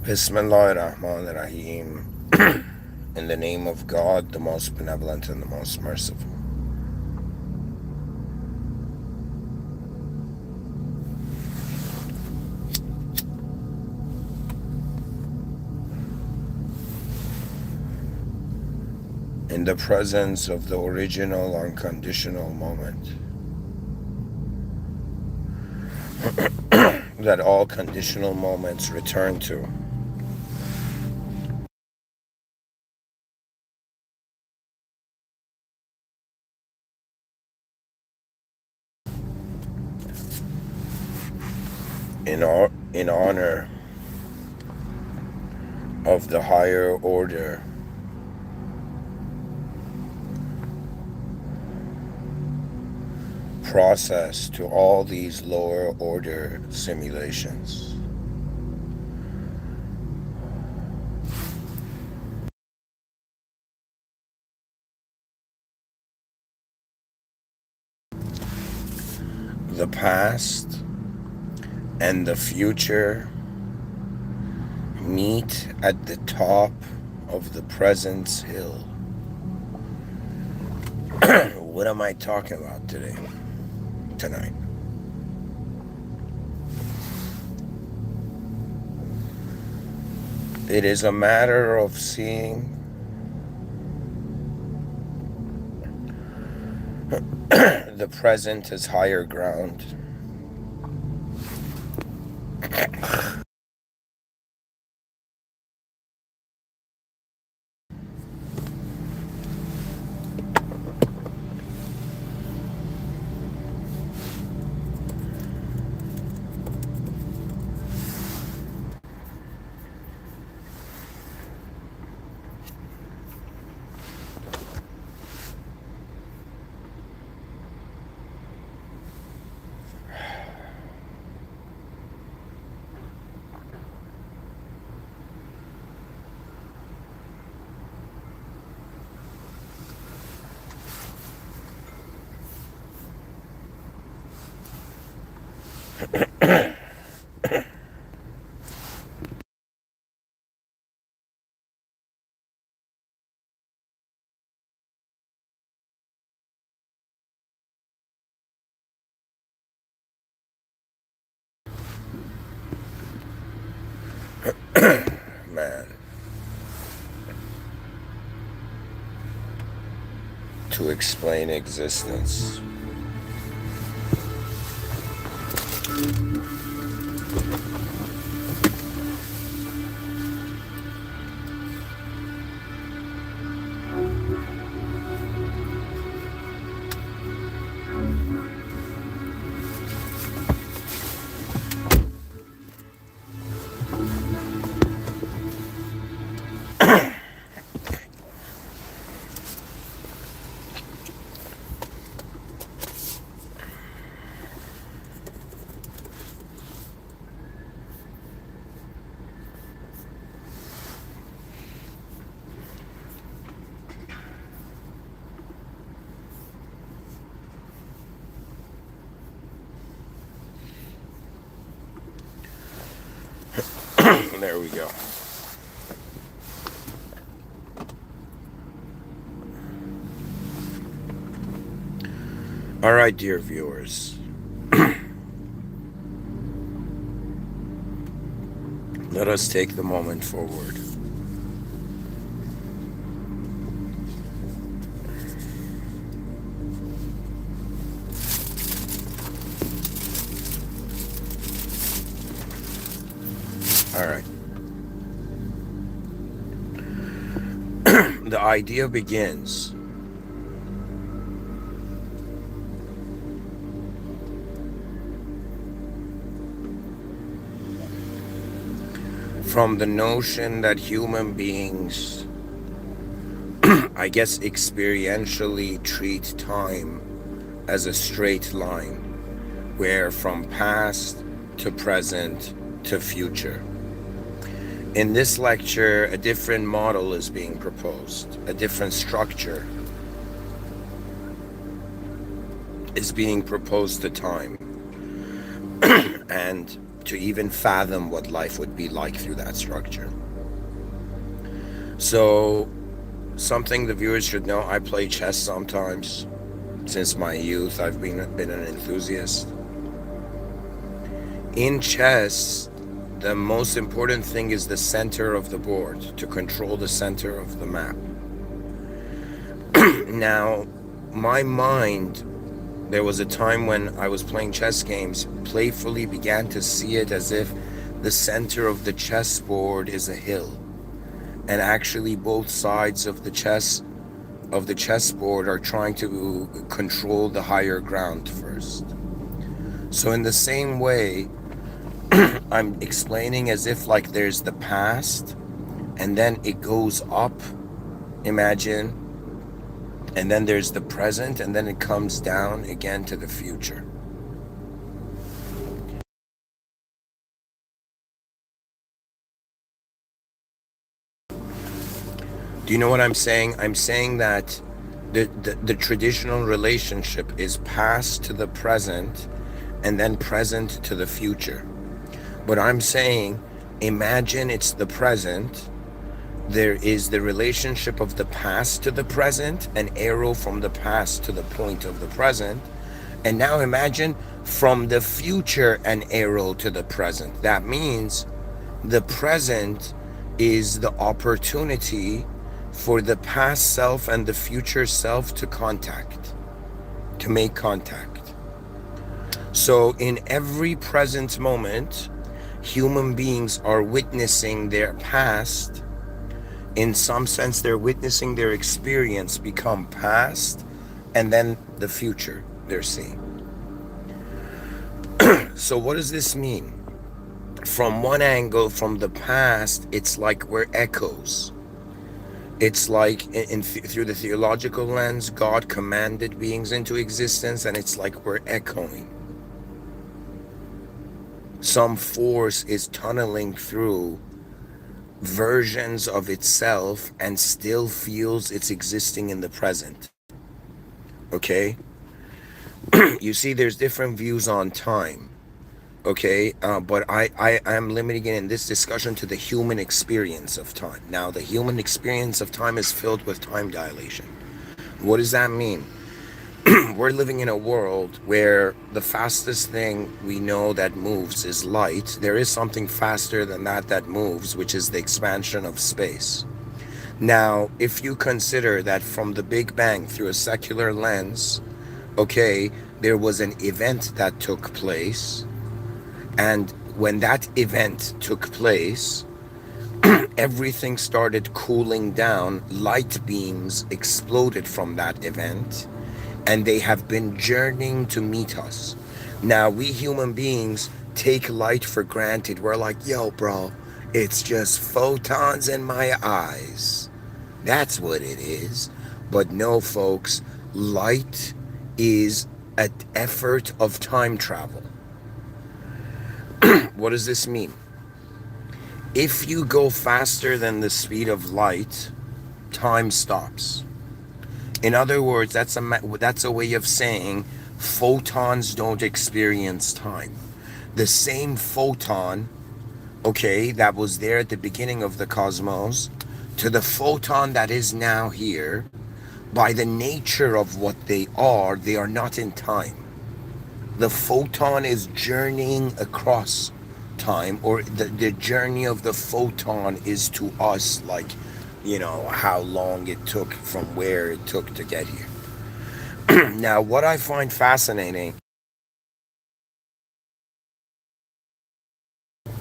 Bismillahirrahmanirrahim. In the name of God, the most benevolent and the most merciful. In the presence of the original unconditional moment that all conditional moments return to. In honor of the higher order process to all these lower order simulations. The past and the future meet at the top of the presence hill. What am I talking about tonight? It is a matter of seeing the present as higher ground. Man, to explain existence. There we go. All right, dear viewers. Let us take the moment forward. All right. The idea begins from the notion that human beings, I guess, experientially treat time as a straight line, where from past to present to future. In this lecture, a different model is being proposed, a different structure is being proposed to time. And to even fathom what life would be like through that structure. So, something the viewers should know, I play chess sometimes. Since my youth, I've been an enthusiast. In chess, the most important thing is the center of the board, to control the center of the map. Now, my mind, there was a time when I was playing chess games, playfully began to see it as if the center of the chessboard is a hill. And actually both sides of the chessboard are trying to control the higher ground first. So in the same way, I'm explaining as if like there's the past, and then it goes up, imagine, and then there's the present, and then it comes down again to the future. Do you know what I'm saying? I'm saying that the traditional relationship is past to the present, and then present to the future. But I'm saying, imagine it's the present. There is the relationship of the past to the present, an arrow from the past to the point of the present. And now imagine from the future, an arrow to the present. That means the present is the opportunity for the past self and the future self to make contact. So in every present moment, human beings are witnessing their past. In some sense, they're witnessing their experience become past, and then the future they're seeing. So what does this mean? From one angle, from the past, it's like we're echoes. It's like through the theological lens, God commanded beings into existence, and it's like we're echoing. Some force is tunneling through versions of itself and still feels it's existing in the present. Okay? You see, there's different views on time. Okay? But I am limiting it in this discussion to the human experience of time. Now, the human experience of time is filled with time dilation. What does that mean? We're living in a world where the fastest thing we know that moves is light. There is something faster than that moves, which is the expansion of space. Now, if you consider that from the Big Bang through a secular lens, okay, there was an event that took place, and when that event took place, everything started cooling down. Light beams exploded from that event, and they have been journeying to meet us. Now, we human beings take light for granted. We're like, yo, bro, it's just photons in my eyes. That's what it is. But no, folks, light is an effort of time travel. What does this mean? If you go faster than the speed of light, time stops. In other words, that's a way of saying photons don't experience time. The same photon, okay, that was there at the beginning of the cosmos, to the photon that is now here, by the nature of what they are not in time. The photon is journeying across time, or the journey of the photon is to us like, you know, how long it took from where it took to get here. Now, what I find fascinating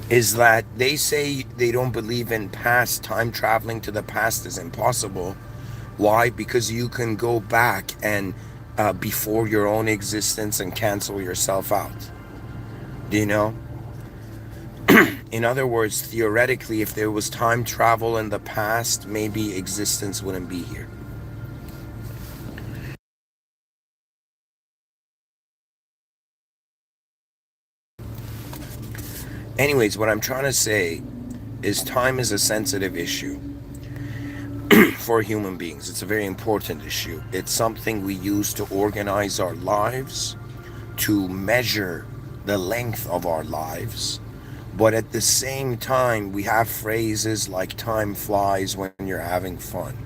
is that they say they don't believe in past. Time traveling to the past is impossible. Why? Because you can go back and before your own existence and cancel yourself out. Do you know? In other words, theoretically, if there was time travel in the past, maybe existence wouldn't be here. Anyways, what I'm trying to say is time is a sensitive issue for human beings. It's a very important issue. It's something we use to organize our lives, to measure the length of our lives, But at the same time, we have phrases like time flies when you're having fun.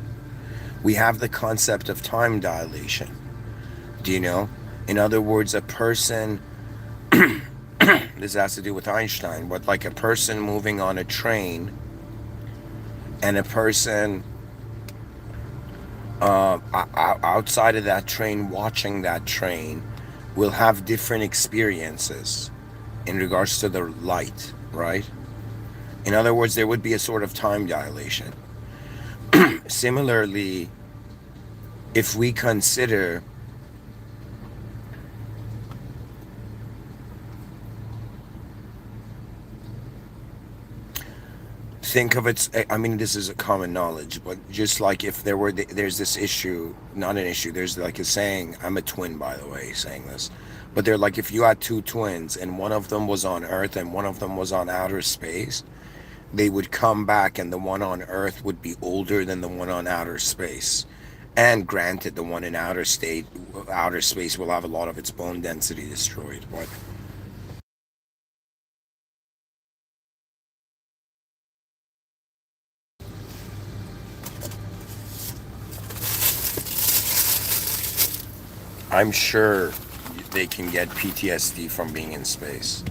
We have the concept of time dilation. Do you know? In other words, a person, this has to do with Einstein, but like a person moving on a train and a person outside of that train watching that train will have different experiences in regards to the light, right? In other words, there would be a sort of time dilation. Similarly, if we consider, think of it, I mean, this is a common knowledge, but just like if there were, there's this issue, not an issue, there's like a saying, I'm a twin, by the way, saying this, but they're like, if you had two twins and one of them was on Earth and one of them was on outer space, they would come back and the one on Earth would be older than the one on outer space. And granted, the one in outer space will have a lot of its bone density destroyed, but I'm sure they can get PTSD from being in space.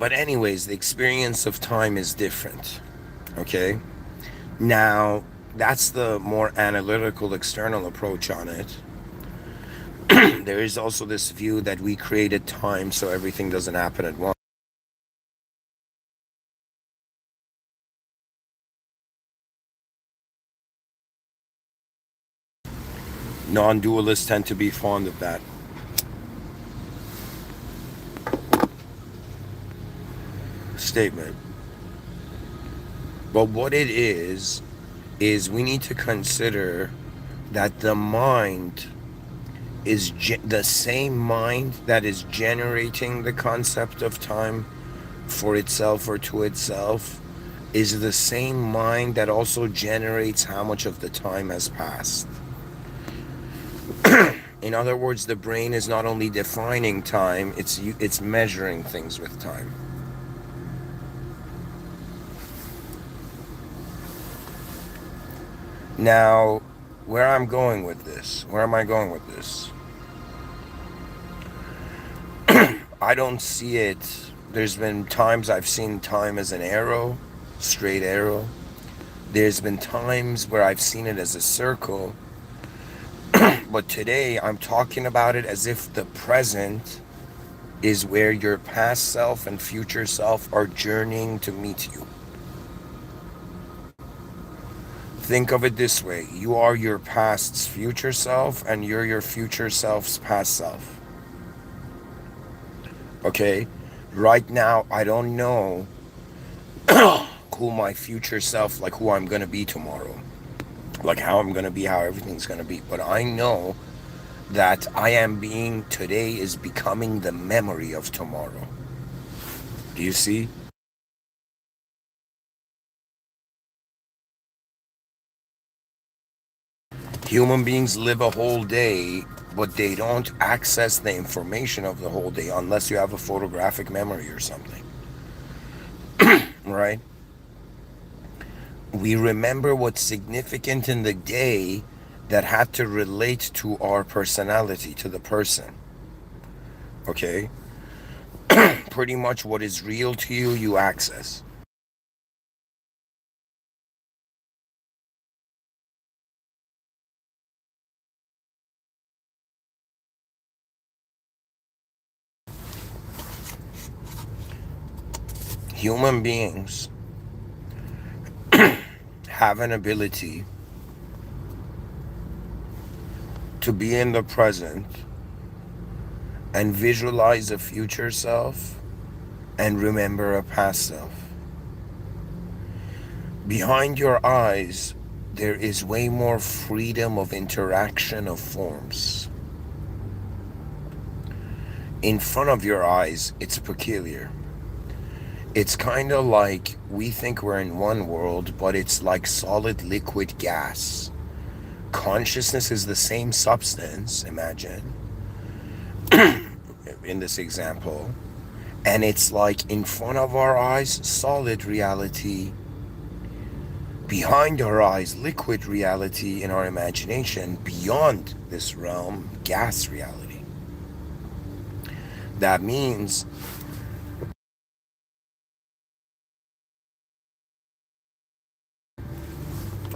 But anyways, the experience of time is different. Okay? Now, that's the more analytical external approach on it. There is also this view that we created time so everything doesn't happen at once. Non-dualists tend to be fond of that statement. But what it is we need to consider that the mind is the same mind that is generating the concept of time for itself or to itself is the same mind that also generates how much of the time has passed. In other words, the brain is not only defining time, it's measuring things with time. Now, where I'm going with this, where am I going with this? I don't see it. There's been times I've seen time as an arrow, straight arrow. There's been times where I've seen it as a circle. But today I'm talking about it as if the present is where your past self and future self are journeying to meet you. Think of it this way: you are your past's future self, and you're your future self's past self. Okay? Right now, I don't know who my future self, like who I'm gonna be tomorrow, like how I'm gonna be, how everything's gonna be. But I know that I am being today is becoming the memory of tomorrow. Do you see? Human beings live a whole day, but they don't access the information of the whole day unless you have a photographic memory or something, right? We remember what's significant in the day that had to relate to our personality, to the person. Okay? Pretty much what is real to you, you access. Human beings have an ability to be in the present and visualize a future self and remember a past self. Behind your eyes, there is way more freedom of interaction of forms. In front of your eyes, it's peculiar. It's kind of like we think we're in one world, but it's like solid liquid gas. Consciousness is the same substance, imagine, in this example, And it's like in front of our eyes, solid reality. Behind our eyes, liquid reality. In our imagination, beyond this realm, gas reality. That means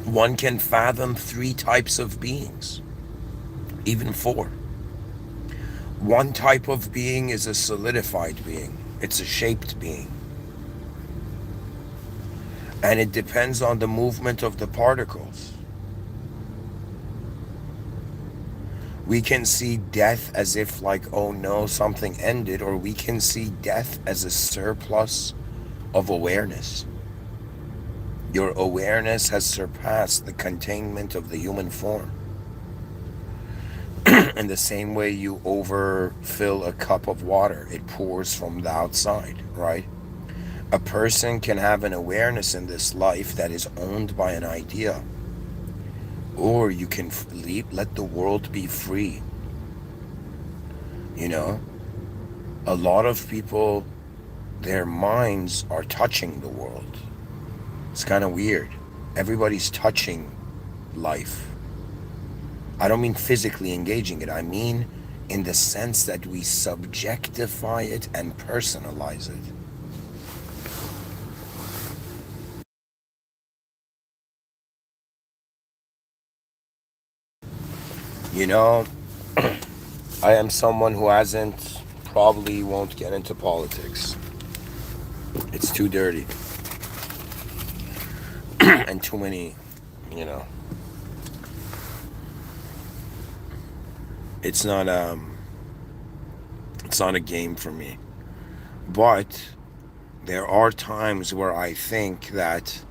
one can fathom three types of beings, even four. One type of being is a solidified being, it's a shaped being. And it depends on the movement of the particles. We can see death as if, like, oh no, something ended, or we can see death as a surplus of awareness. Your awareness has surpassed the containment of the human form. In the same way you overfill a cup of water, it pours from the outside, right? A person can have an awareness in this life that is owned by an idea, or you can let the world be free. You know, a lot of people, their minds are touching the world. It's kind of weird. Everybody's touching life. I don't mean physically engaging it. I mean in the sense that we subjectify it and personalize it. You know, I am someone who probably won't get into politics. It's too dirty. And too many, you know, it's not it's not a game for me. But there are times where I think that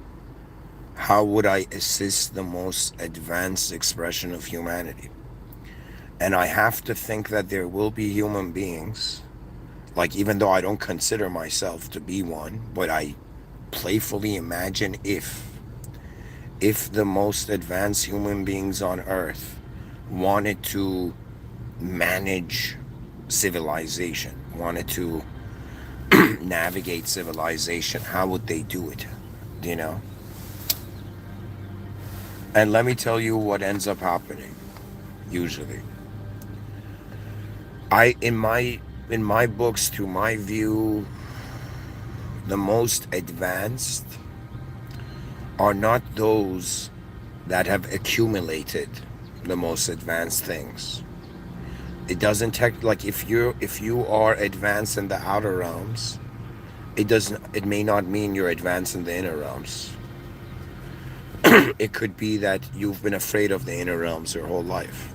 how would I assist the most advanced expression of humanity? And I have to think that there will be human beings, like, even though I don't consider myself to be one, but I playfully imagine if the most advanced human beings on earth wanted to manage civilization, wanted to navigate civilization, how would they do it? You know? And let me tell you what ends up happening usually. I in my books, through my view, the most advanced are not those that have accumulated the most advanced things. It doesn't take, like, if you are advanced in the outer realms, it may not mean you're advanced in the inner realms. It could be that you've been afraid of the inner realms your whole life.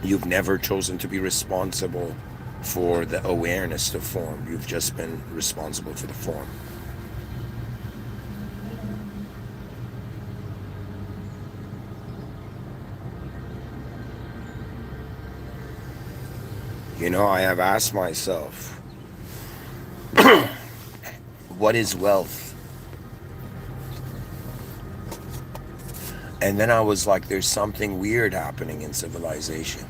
You've never chosen to be responsible for the awareness to form. You've just been responsible for the form. You know, I have asked myself, what is wealth? And then I was like, there's something weird happening in civilization.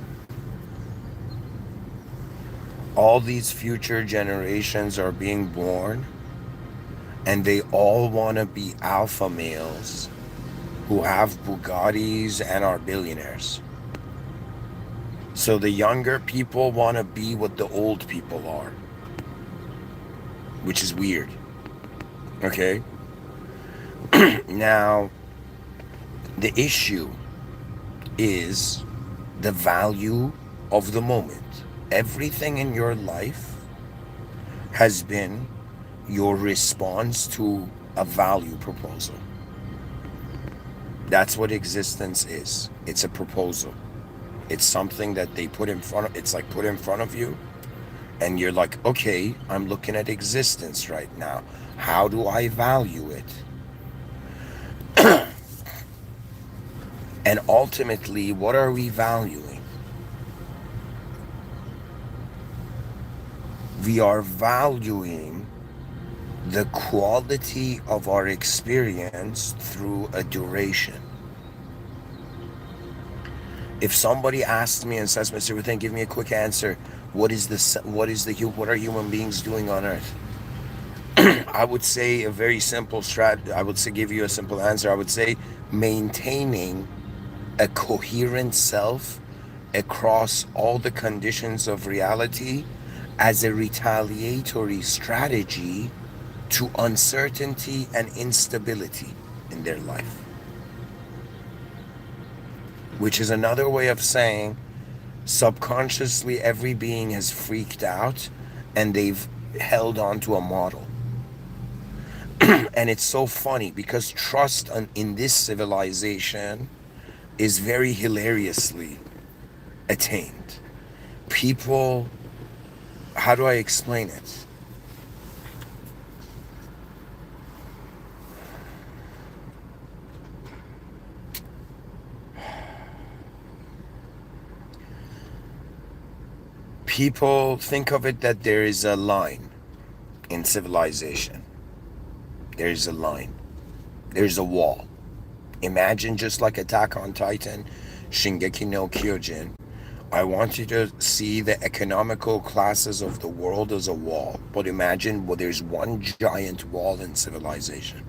All these future generations are being born, and they all want to be alpha males who have Bugattis and are billionaires. So the younger people want to be what the old people are, which is weird. Okay? Now, the issue is the value of the moment. Everything in your life has been your response to a value proposal. That's what existence is. It's a proposal. It's something that they put in front of, it's like put in front of you, and you're like, okay, I'm looking at existence right now. How do I value it? And ultimately, what are we valuing? We are valuing the quality of our experience through a duration. If somebody asks me and says, Mr. Within, give me a quick answer. What are human beings doing on Earth? I would say a very simple strat. I would say give you a simple answer. I would say maintaining a coherent self across all the conditions of reality as a retaliatory strategy to uncertainty and instability in their life, which is another way of saying subconsciously every being has freaked out and they've held on to a model. And it's so funny because trust in this civilization is very hilariously attained. People, how do I explain it? People think of it that there is a line in civilization. There's a line. There's a wall. Imagine just like Attack on Titan, Shingeki no Kyojin. I want you to see the economical classes of the world as a wall. But imagine there's one giant wall in civilization.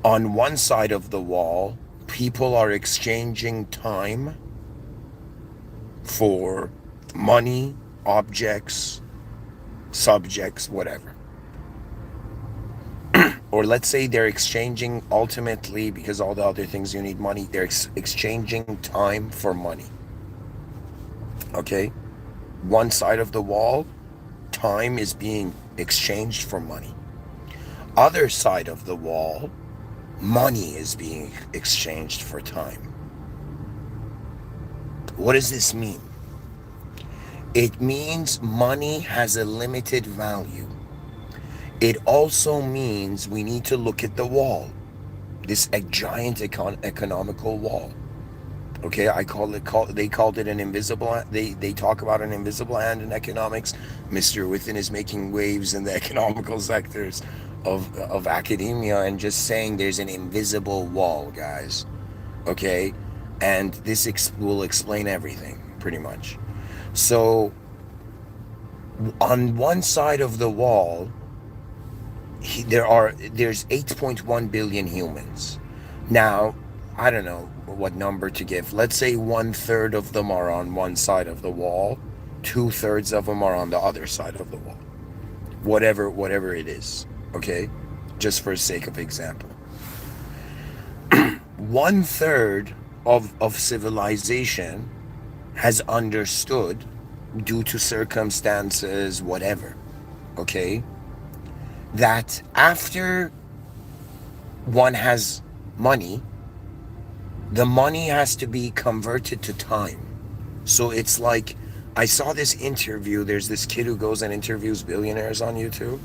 On one side of the wall, people are exchanging time for money, objects, subjects, whatever. Or let's say they're exchanging ultimately, because all the other things you need money, they're exchanging time for money. Okay? One side of the wall, time is being exchanged for money. Other side of the wall, money is being exchanged for time. What does this mean? It means money has a limited value. It also means we need to look at the wall, this giant economical wall. Okay, they called it an invisible. They talk about an invisible hand in economics. Mr. Within is making waves in the economical sectors of academia and just saying there's an invisible wall, guys. Okay, and this will explain everything pretty much. So on one side of the wall, there's 8.1 billion humans. Now, I don't know what number to give. Let's say 1/3 of them are on one side of the wall, 2/3 of them are on the other side of the wall. Whatever it is. Okay? Just for the sake of example. 1/3 of civilization has understood, due to circumstances, whatever, okay, that after one has money, the money has to be converted to time. So it's like, I saw this interview. There's this kid who goes and interviews billionaires on YouTube.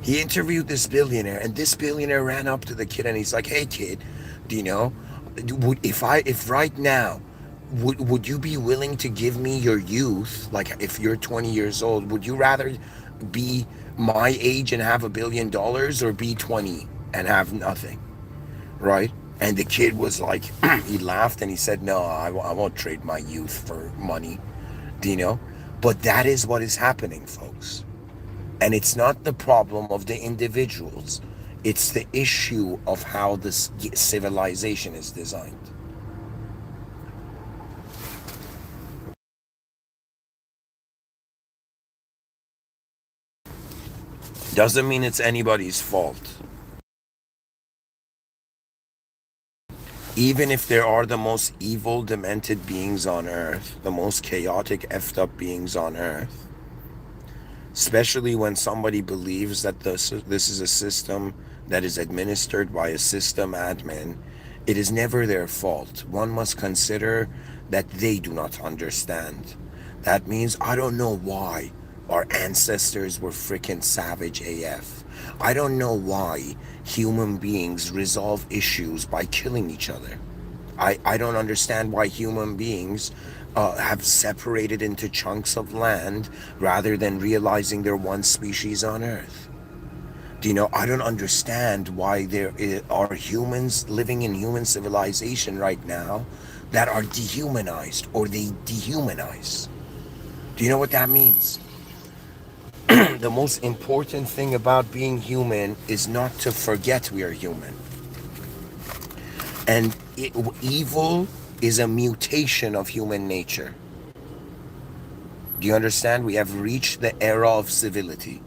He interviewed this billionaire, and this billionaire ran up to the kid and he's like, "Hey kid, do you know, if right now, would you be willing to give me your youth? Like if you're 20 years old, would you rather be my age and have $1 billion, or be 20 and have nothing?" Right? And the kid was like, he laughed and he said, "No, I won't trade my youth for money." Do you know? But that is what is happening, folks. And it's not the problem of the individuals. It's the issue of how this civilization is designed. Doesn't mean it's anybody's fault. Even if there are the most evil, demented beings on Earth, the most chaotic, effed up beings on Earth, especially when somebody believes that this is a system that is administered by a system admin, it is never their fault. One must consider that they do not understand. That means I don't know why our ancestors were freaking savage AF. I don't know why human beings resolve issues by killing each other. I don't understand why human beings have separated into chunks of land rather than realizing they're one species on Earth. Do you know, I don't understand why there are humans living in human civilization right now that are dehumanized or they dehumanize. Do you know what that means? The most important thing about being human is not to forget we are human. And evil is a mutation of human nature. Do you understand? We have reached the era of civility.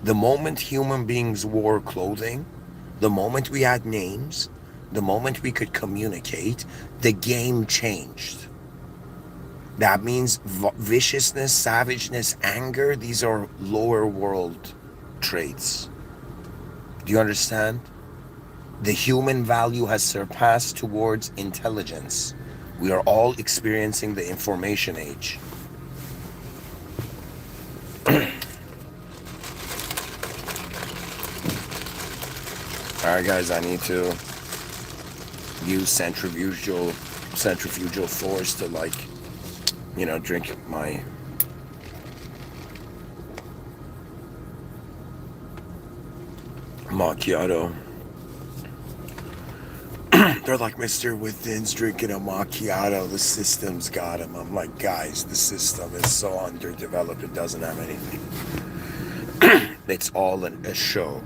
The moment human beings wore clothing, the moment we had names, the moment we could communicate, the game changed. That means viciousness, savageness, anger, these are lower world traits. Do you understand? The human value has surpassed towards intelligence. We are all experiencing the information age. Alright guys, I need to use centrifugal force to, like, drink my macchiato. They're like, Mr. Within's drinking a macchiato, the system's got him. I'm like, guys, the system is so underdeveloped, it doesn't have anything. It's all a show.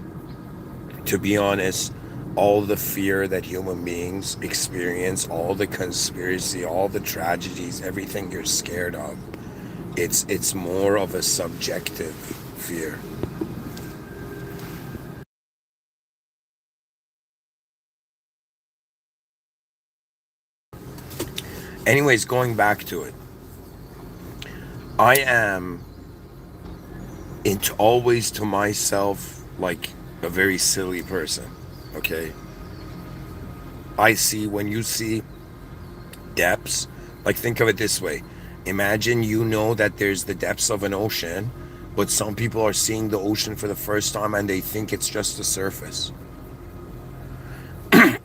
To be honest, all the fear that human beings experience, all the conspiracy, all the tragedies, everything you're scared of, it's more of a subjective fear. Anyways, going back to it, I am always to myself like a very silly person. Okay, when you see depths, like, think of it this way. Imagine that there's the depths of an ocean, but some people are seeing the ocean for the first time and they think it's just the surface.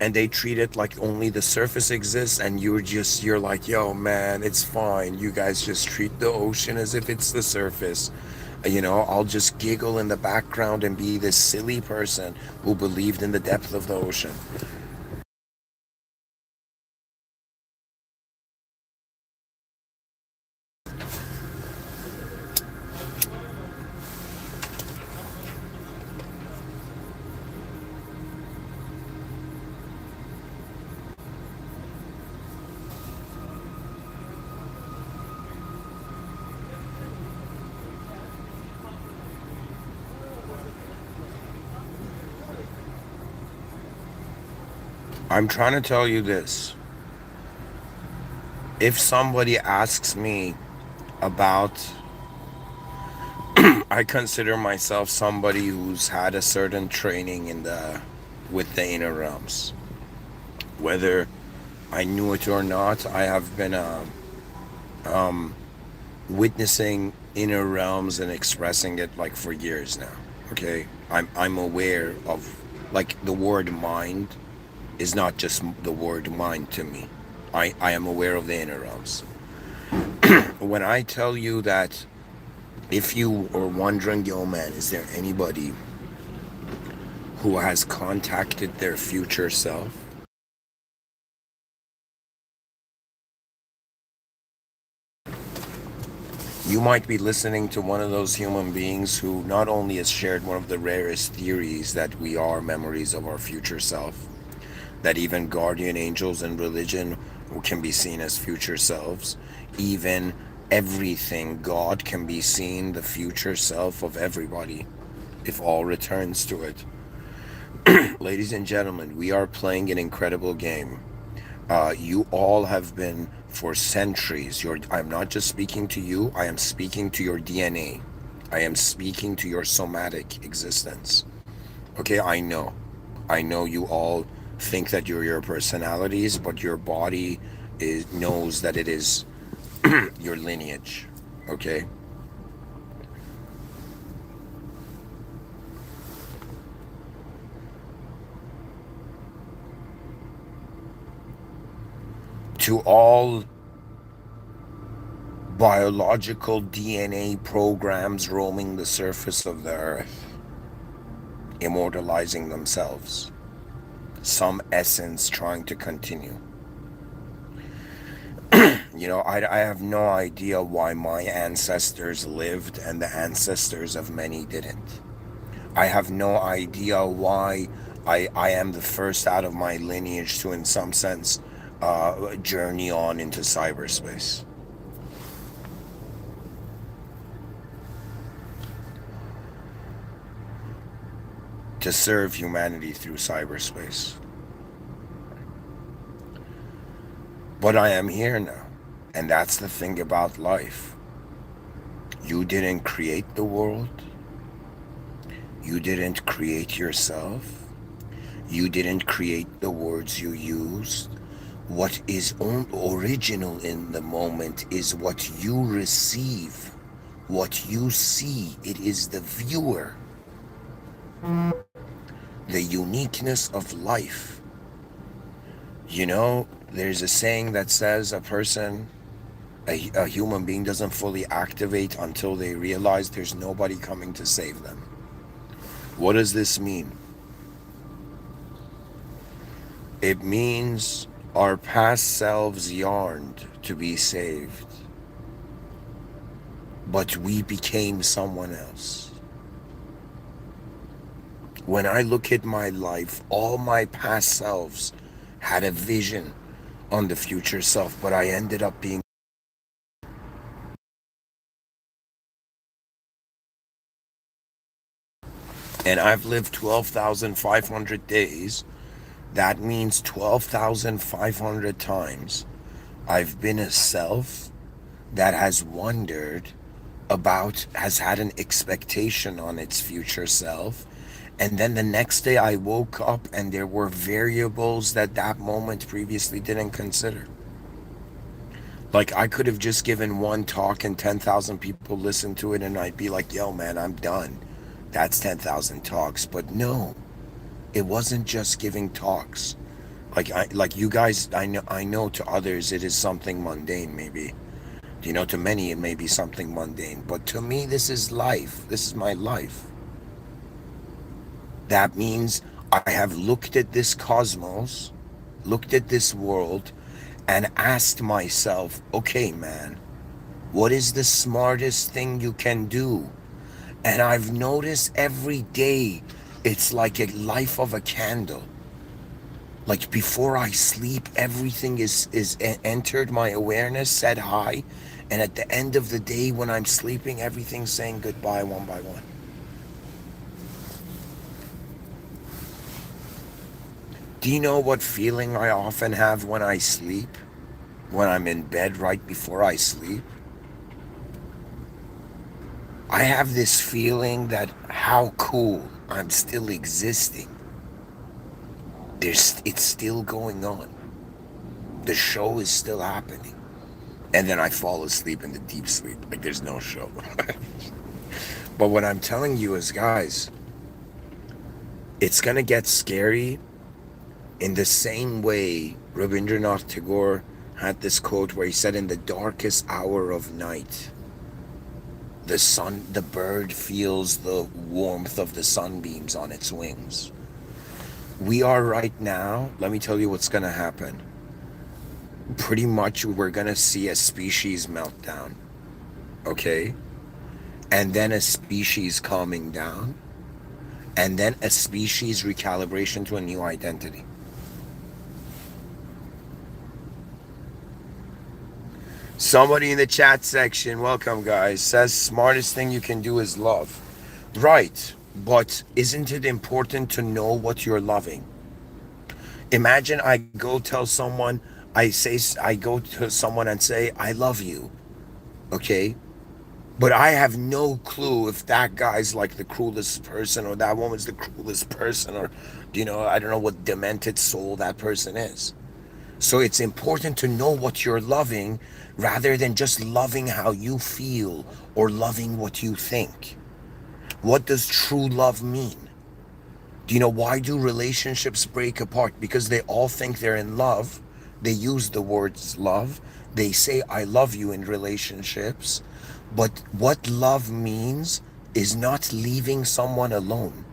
And they treat it like only the surface exists, and you're like, yo man, it's fine. You guys just treat the ocean as if it's the surface. I'll just giggle in the background and be this silly person who believed in the depth of the ocean. I'm trying to tell you this. If somebody asks me about, I consider myself somebody who's had a certain training with the inner realms. Whether I knew it or not, I have been witnessing inner realms and expressing it like for years now. Okay, I'm aware of, like, the word mind is not just the word mind to me. I am aware of the inner realms. When I tell you that, if you are wondering, yo man, is there anybody who has contacted their future self? You might be listening to one of those human beings who not only has shared one of the rarest theories that we are memories of our future self, that even guardian angels in religion can be seen as future selves, even everything, God can be seen the future self of everybody, if all returns to it. Ladies and gentlemen, we are playing an incredible game. You all have been for centuries. I'm not just speaking to you, I am speaking to your DNA. I am speaking to your somatic existence. Okay, I know. I know you all think that you're your personalities, but your body knows that it is your lineage. Okay? To all biological DNA programs roaming the surface of the earth, immortalizing themselves, some essence trying to continue. I have no idea why my ancestors lived and the ancestors of many didn't. I have no idea why I am the first out of my lineage to, in some sense, journey on into cyberspace to serve humanity through cyberspace. But I am here now. And that's the thing about life. You didn't create the world. You didn't create yourself. You didn't create the words you used. What is original in the moment is what you receive, what you see. It is the viewer, the uniqueness of life. There's a saying that says a human being doesn't fully activate until they realize there's nobody coming to save them. What does this mean? It means our past selves yearned to be saved, but we became someone else. When I look at my life, all my past selves had a vision on the future self, but I ended up being. And I've lived 12,500 days. That means 12,500 times I've been a self that has wondered about, has had an expectation on its future self. And then the next day I woke up and there were variables that moment previously didn't consider. Like I could have just given one talk and 10,000 people listened to it and I'd be like, yo, man, I'm done. That's 10,000 talks. But no, it wasn't just giving talks. Like you guys, I know to others it is something mundane, maybe. To many it may be something mundane. But to me, this is life. This is my life. That means I have looked at this cosmos, looked at this world, and asked myself, okay, man, what is the smartest thing you can do? And I've noticed every day it's like a life of a candle. Like before I sleep, everything is entered my awareness, said hi, and at the end of the day when I'm sleeping, everything's saying goodbye one by one. Do you know what feeling I often have when I sleep? When I'm in bed right before I sleep? I have this feeling that how cool, I'm still existing. It's still going on. The show is still happening. And then I fall asleep in the deep sleep. Like there's no show. But what I'm telling you is, guys, it's going to get scary in the same way Rabindranath Tagore had this quote where he said, in the darkest hour of night, the bird feels the warmth of the sunbeams on its wings. We are right now, let me tell you what's going to happen. Pretty much we're going to see a species meltdown, okay? And then a species calming down, and then a species recalibration to a new identity. Somebody in the chat section, welcome guys, says smartest thing you can do is love. Right, but isn't it important to know what you're loving? Imagine I go tell someone, I go to someone and say, I love you, okay? But I have no clue if that guy's like the cruelest person or that woman's the cruelest person or, I don't know what demented soul that person is. So it's important to know what you're loving rather than just loving how you feel or loving what you think. What does true love mean? Why do relationships break apart? Because they all think they're in love. They use the words love. They say, I love you in relationships. But what love means is not leaving someone alone.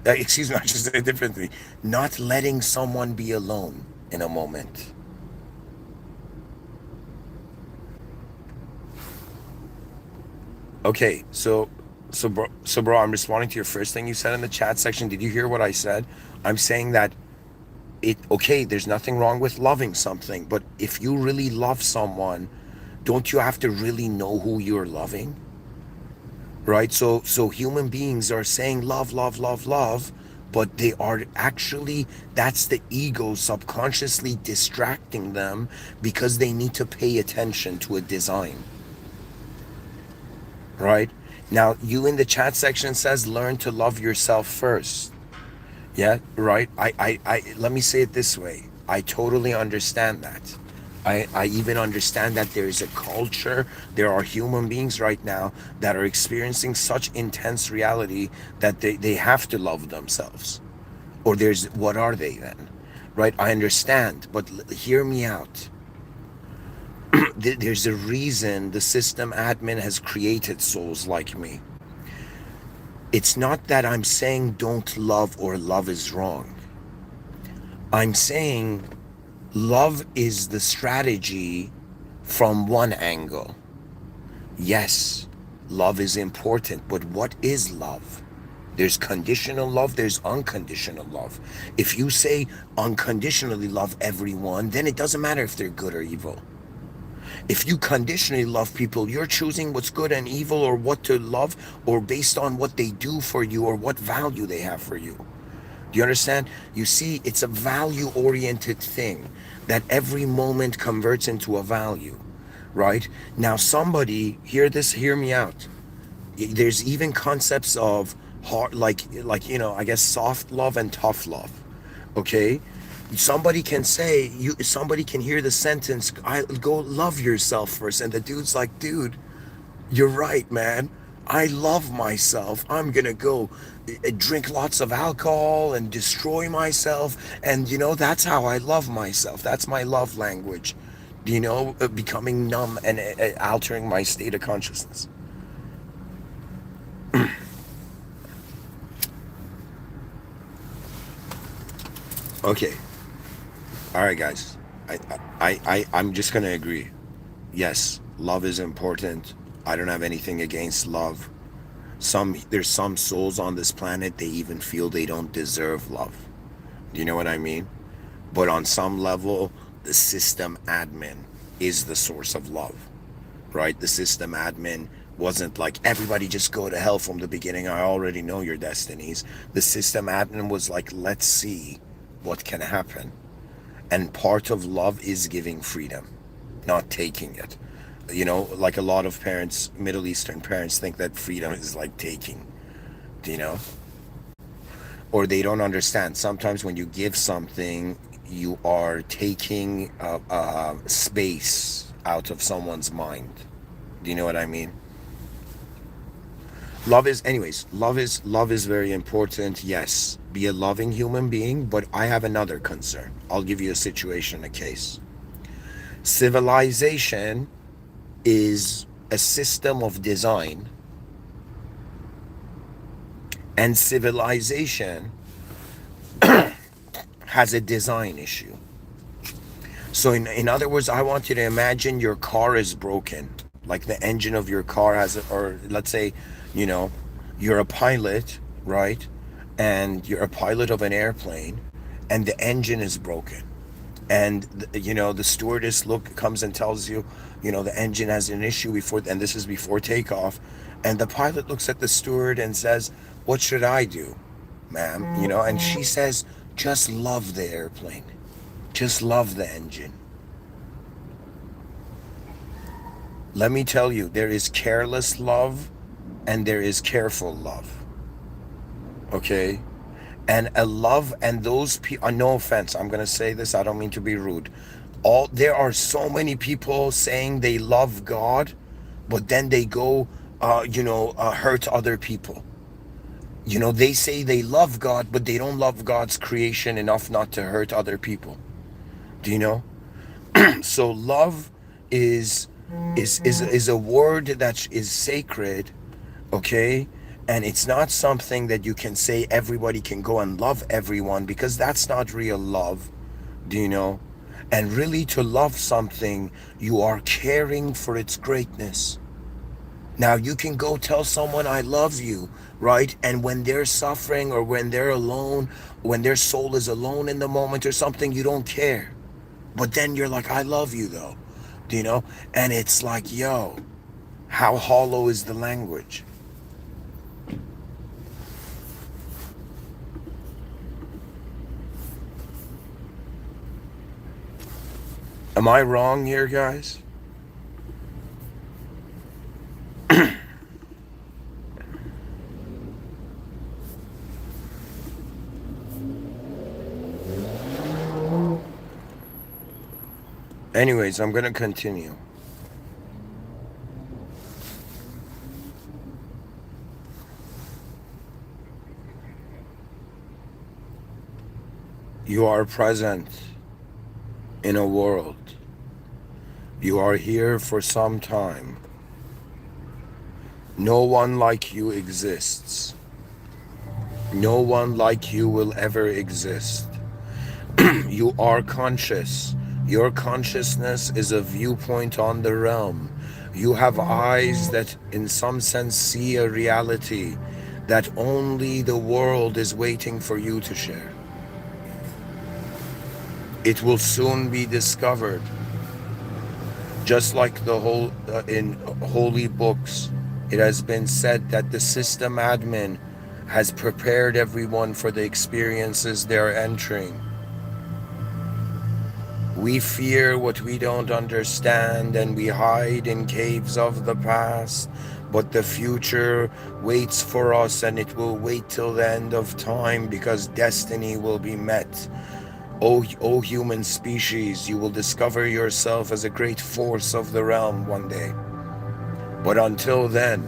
Excuse me, I should say it differently. Not letting someone be alone in a moment. Okay, so bro, I'm responding to your first thing you said in the chat section. Did you hear what I said? I'm saying that okay, there's nothing wrong with loving something, but if you really love someone, don't you have to really know who you're loving? Right? So human beings are saying love, love, love, love, but they are actually, that's the ego subconsciously distracting them because they need to pay attention to a design. Right? Now, you in the chat section says learn to love yourself first. Yeah, right. Let me say it this way. I totally understand that. I even understand that there is a culture, there are human beings right now that are experiencing such intense reality that they have to love themselves. Or there's, what are they then? Right? I understand, but hear me out. There's a reason the system admin has created souls like me. It's not that I'm saying don't love or love is wrong. I'm saying love is the strategy from one angle. Yes, love is important, but what is love? There's conditional love, there's unconditional love. If you say unconditionally love everyone, then it doesn't matter if they're good or evil. If you conditionally love people, you're choosing what's good and evil or what to love or based on what they do for you or what value they have for you. Do you understand? You see, it's a value-oriented thing that every moment converts into a value, right? Now, somebody, hear me out. There's even concepts of hard, I guess soft love and tough love. Okay? Somebody can say, somebody can hear the sentence, I go love yourself first, and the dude's like, dude, you're right, man. I love myself. I'm gonna go drink lots of alcohol and destroy myself. And, that's how I love myself. That's my love language. Becoming numb and altering my state of consciousness. Okay. All right, guys. I'm just gonna agree. Yes, love is important. I don't have anything against love. There's some souls on this planet, they even feel they don't deserve love. Do you know what I mean? But on some level, the system admin is the source of love, right? The system admin wasn't like, everybody just go to hell from the beginning. I already know your destinies. The system admin was like, let's see what can happen. And part of love is giving freedom, not taking it. Like a lot of parents, Middle Eastern parents, think that freedom is like taking, you know? Or they don't understand. Sometimes when you give something, you are taking space out of someone's mind. Do you know what I mean? Love is very important. Yes, be a loving human being, but I have another concern. I'll give you a situation, a case. Civilization is a system of design, and civilization has a design issue. So in other words, I want you to imagine your car is broken, like the engine of your car has, or let's say, you know, you're a pilot, right? And you're a pilot of an airplane, and the engine is broken. And the stewardess comes and tells you, the engine has an issue before, and this is before takeoff. And the pilot looks at the steward and says, "What should I do, ma'am?" And she says, "Just love the airplane. Just love the engine." Let me tell you, there is careless love and there is careful love. Okay? And a love, and those people, no offense, I'm going to say this, I don't mean to be rude. There are so many people saying they love God, but then they go, hurt other people. They say they love God, but they don't love God's creation enough not to hurt other people. Do you know? So love is a word that is sacred, okay? And it's not something that you can say everybody can go and love everyone, because that's not real love. Do you know? And really, to love something, you are caring for its greatness. Now you can go tell someone I love you, right? And when they're suffering or when they're alone, when their soul is alone in the moment or something, you don't care. But then you're like, I love you though. Do you know? And it's like, yo, how hollow is the language? Am I wrong here, guys? Anyways, I'm gonna continue. You are present in a world. You are here for some time. No one like you exists. No one like you will ever exist. You are conscious. Your consciousness is a viewpoint on the realm. You have eyes that, in some sense, see a reality that only the world is waiting for you to share. It will soon be discovered, just like the whole in holy books. It has been said that the system admin has prepared everyone for the experiences they're entering. We fear what we don't understand and we hide in caves of the past, but the future waits for us and it will wait till the end of time because destiny will be met. O human species, you will discover yourself as a great force of the realm one day. But until then,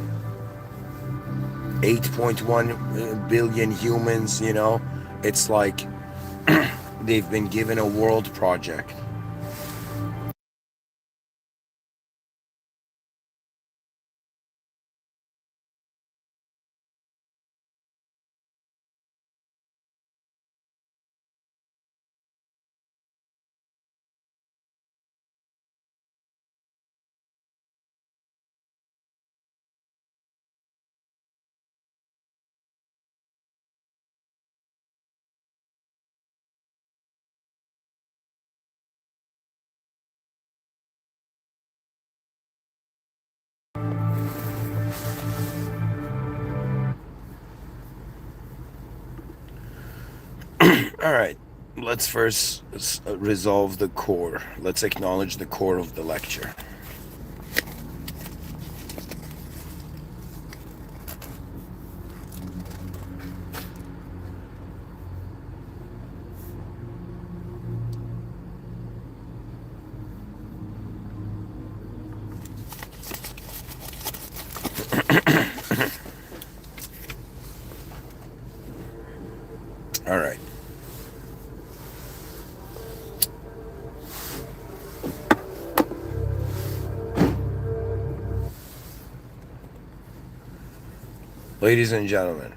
8.1 billion humans, it's like they've been given a world project. All right, let's first resolve the core. Let's acknowledge the core of the lecture. All right. Ladies and gentlemen,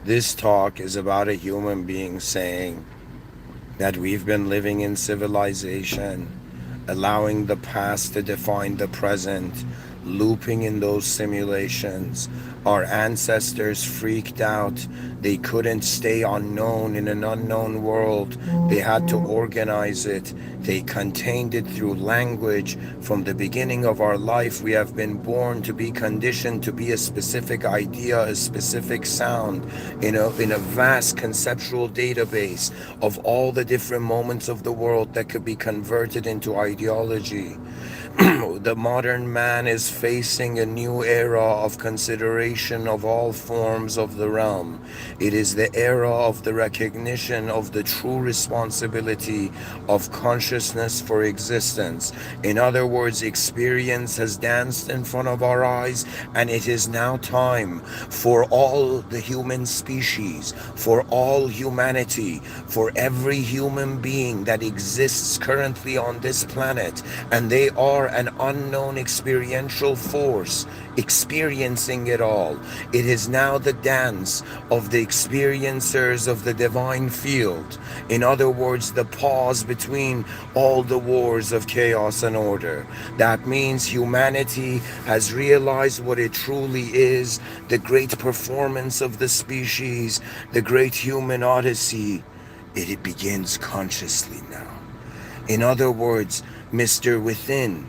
this talk is about a human being saying that we've been living in civilization, allowing the past to define the present, looping in those simulations. Our ancestors freaked out. They couldn't stay unknown in an unknown world. They had to organize it. They contained it through language. From the beginning of our life, we have been born to be conditioned to be a specific idea, a specific sound, in a vast conceptual database of all the different moments of the world that could be converted into ideology. The modern man is facing a new era of consideration of all forms of the realm. It is the era of the recognition of the true responsibility of consciousness for existence. In other words, experience has danced in front of our eyes, and it is now time for all the human species, for all humanity, for every human being that exists currently on this planet, and they are are an unknown experiential force, experiencing it all. It is now the dance of the experiencers of the divine field. In other words, the pause between all the wars of chaos and order. That means humanity has realized what it truly is, the great performance of the species, the great human odyssey. It begins consciously now. In other words, Mr. Within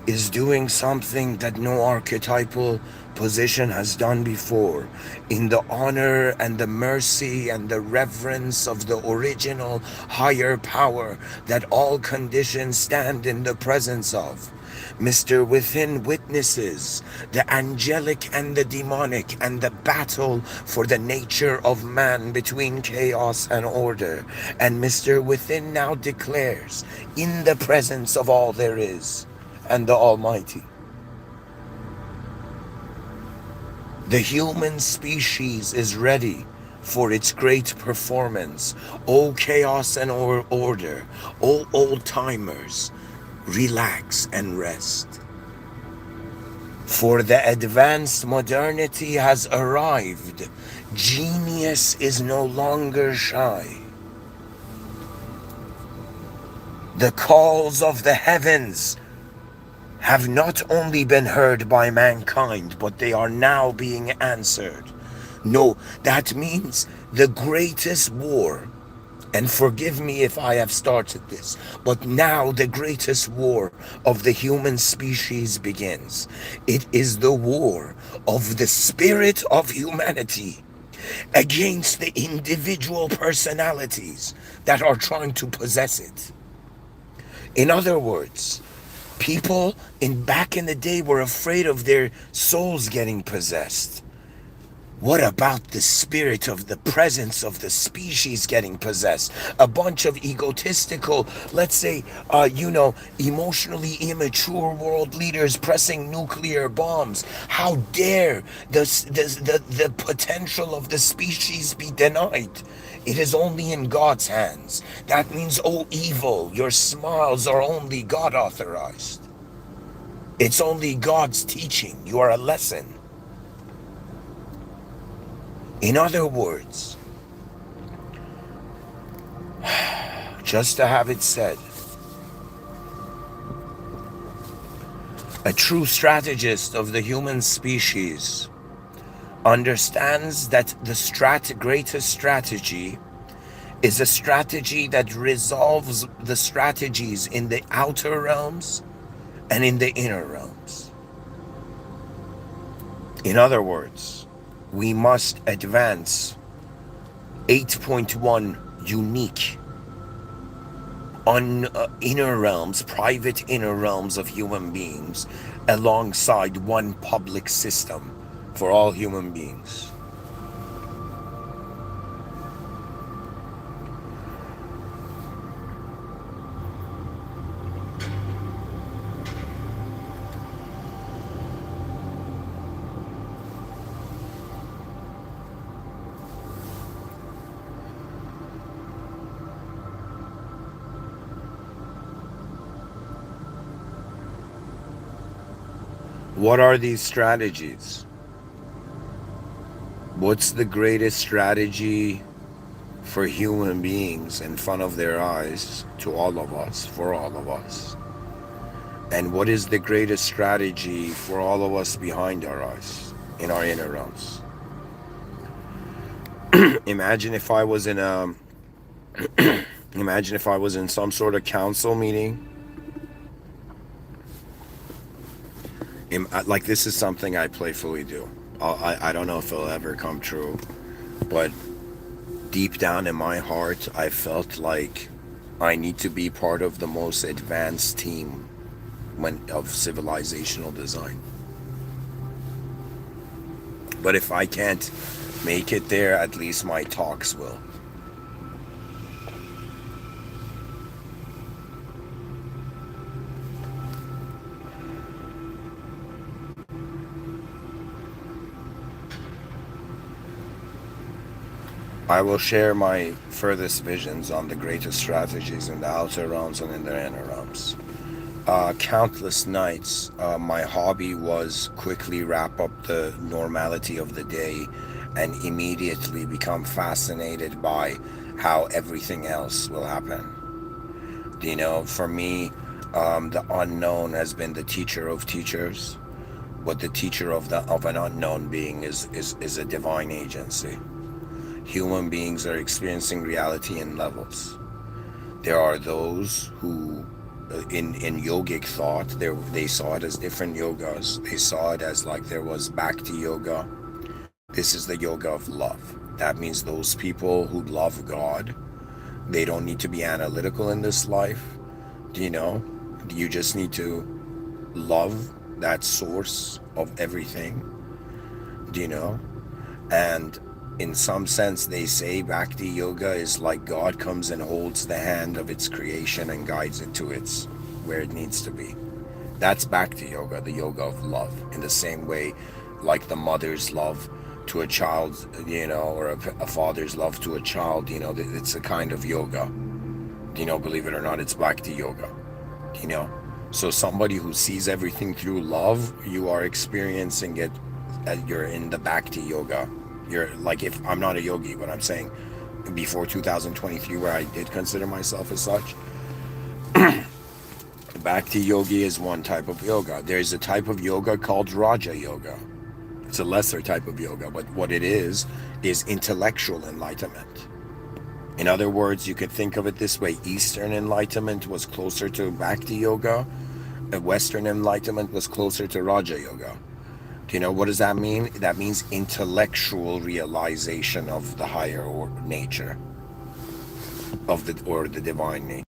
is doing something that no archetypal position has done before. In the honor and the mercy and the reverence of the original higher power that all conditions stand in the presence of, Mr. Within witnesses the angelic and the demonic and the battle for the nature of man between chaos and order. And Mr. Within now declares, in the presence of all there is and the Almighty, the human species is ready for its great performance. O chaos and order, O old-timers, relax and rest. For the advanced modernity has arrived. Genius is no longer shy. The calls of the heavens have not only been heard by mankind, but they are now being answered. No, that means the greatest war, and forgive me if I have started this, but now the greatest war of the human species begins. It is the war of the spirit of humanity against the individual personalities that are trying to possess it. In other words, people back in the day were afraid of their souls getting possessed. What about the spirit of the presence of the species getting possessed? A bunch of egotistical, let's say, emotionally immature world leaders pressing nuclear bombs. How dare the potential of the species be denied? It is only in God's hands. That means, oh evil, your smiles are only God authorized. It's only God's teaching. You are a lesson. In other words, just to have it said, a true strategist of the human species understands that the greatest strategy is a strategy that resolves the strategies in the outer realms and in the inner realms. In other words, we must advance 8.1 unique inner realms, private inner realms of human beings, alongside one public system for all human beings. What are these strategies? What's the greatest strategy for human beings in front of their eyes, to all of us, for all of us? And what is the greatest strategy for all of us behind our eyes, in our inner realms? Imagine if I was in some sort of council meeting. Like, this is something I playfully do. I don't know if it'll ever come true, but deep down in my heart, I felt like I need to be part of the most advanced team of civilizational design. But if I can't make it there, at least my talks will. I will share my furthest visions on the greatest strategies in the outer realms and in the inner realms. Countless nights, my hobby was quickly wrap up the normality of the day and immediately become fascinated by how everything else will happen. For me, the unknown has been the teacher of teachers, but the teacher of an unknown being is a divine agency. Human beings are experiencing reality in levels. There are those who, in yogic thought, they saw it as different yogas. They saw it as like there was bhakti yoga. This is the yoga of love. That means those people who love God, they don't need to be analytical in this life. Do you know? You just need to love that source of everything. Do you know? And in some sense, they say Bhakti Yoga is like God comes and holds the hand of its creation and guides it to its where it needs to be. That's Bhakti Yoga, the yoga of love. In the same way, like the mother's love to a child, or a father's love to a child, it's a kind of yoga. Believe it or not, it's Bhakti Yoga. You know, so somebody who sees everything through love, you are experiencing it. You're in the Bhakti Yoga. You're like, if I'm not a yogi, but I'm saying before 2023, where I did consider myself as such, Bhakti Yogi is one type of yoga. There's a type of yoga called Raja Yoga. It's a lesser type of yoga, but what it is intellectual enlightenment. In other words, you could think of it this way: Eastern enlightenment was closer to Bhakti Yoga, and Western enlightenment was closer to Raja Yoga. Do you know what does that mean? That means intellectual realization of the higher nature or the divine nature.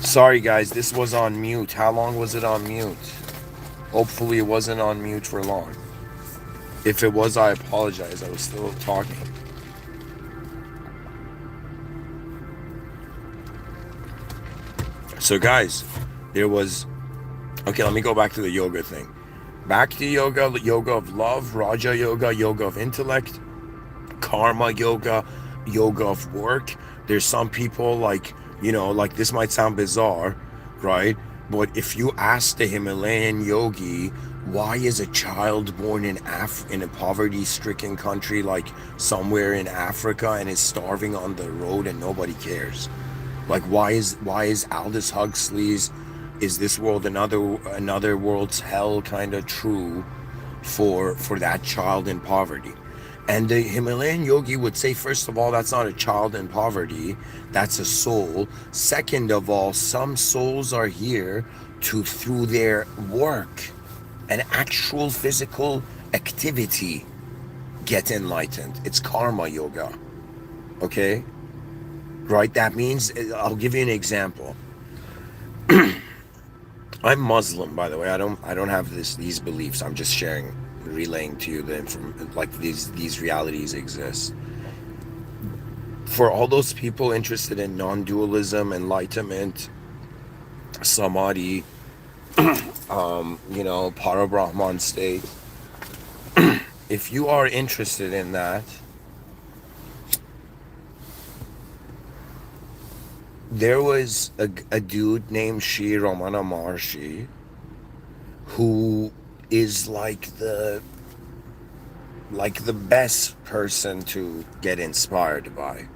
Sorry guys, this was on mute. How long was it on mute? Hopefully it wasn't on mute for long. If it was, I apologize. I was still talking. So guys, there was... Okay, let me go back to the yoga thing. Back to yoga, yoga of love, Raja yoga, yoga of intellect, karma yoga, yoga of work. There's some people like, like this might sound bizarre, right? But if you ask the Himalayan yogi, why is a child born in a poverty-stricken country like somewhere in Africa and is starving on the road and nobody cares? Like why is Aldous Huxley's "Is This World Another World's Hell" kind of true for that child in poverty? And the Himalayan yogi would say, first of all, that's not a child in poverty, that's a soul. Second of all, some souls are here to, through their work and actual physical activity, get enlightened. It's karma yoga. Okay? Right? That means, I'll give you an example. I'm Muslim, by the way. I don't have these beliefs. I'm just relaying to you the like these realities exist. For all those people interested in non-dualism, enlightenment, samadhi, Parabrahman state, if you are interested in that, there was a dude named Sri Ramana Maharshi who is like the best person to get inspired by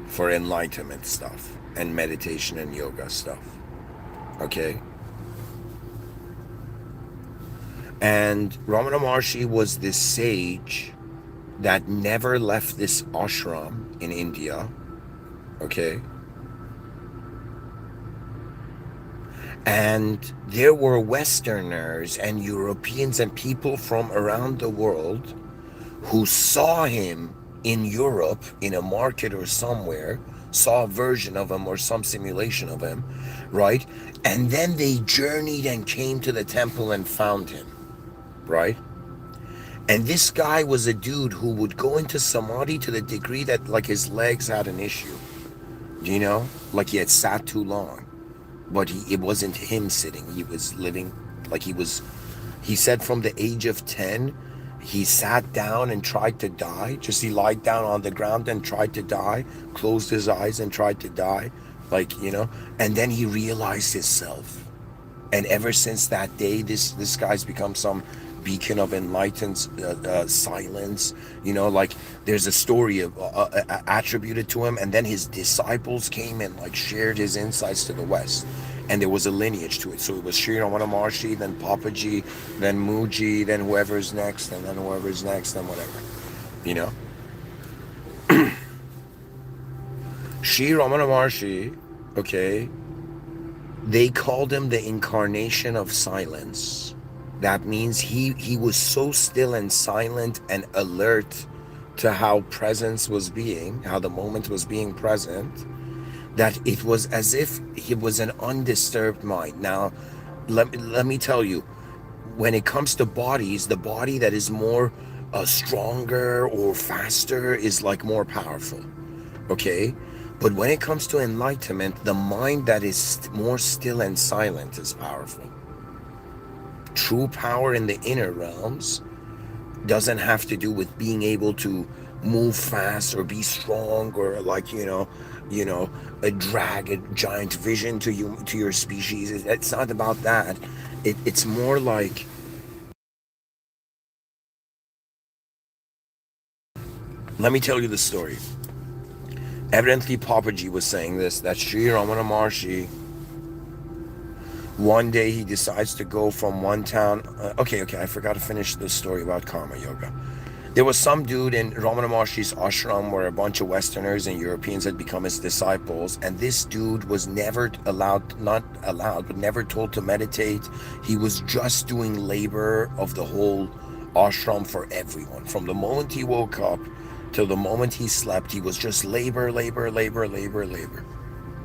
for enlightenment stuff and meditation and yoga stuff. Okay? And Ramana Maharshi was this sage that never left this ashram in India. Okay? And there were Westerners and Europeans and people from around the world who saw him in Europe in a market or somewhere, saw a version of him or some simulation of him, right? And then they journeyed and came to the temple and found him, right? And this guy was a dude who would go into samadhi to the degree that like his legs had an issue, like he had sat too long. But it wasn't him sitting. He was living like he said from the age of 10, he sat down and tried to die. He lied down on the ground and tried to die, closed his eyes and tried to die, and then he realized himself. And ever since that day, this guy's become some beacon of enlightened silence. Like there's a story of attributed to him, and then his disciples came and like shared his insights to the West, and there was a lineage to it. So it was Sri Ramana Maharshi, then Papaji, then Muji, then whoever's next, and then whoever's next, and whatever. Sri Ramana Maharshi, okay, they called him the incarnation of silence. That means he was so still and silent and alert to how the moment was being present, that it was as if he was an undisturbed mind. Now, let me tell you, when it comes to bodies, the body that is more stronger or faster is like more powerful, okay? But when it comes to enlightenment, the mind that is more still and silent is powerful. True power in the inner realms doesn't have to do with being able to move fast or be strong or drag a giant vision to your species. It's not about that. It's more like, let me tell you the story. Evidently Papaji was saying this, that Sri Ramana Maharshi, one day he decides to go from one town. Okay, I forgot to finish the story about karma yoga. There was some dude in Ramana Maharshi's ashram where a bunch of Westerners and Europeans had become his disciples, and this dude was never never told to meditate. He was just doing labor of the whole ashram for everyone. From the moment he woke up till the moment he slept, he was just labor.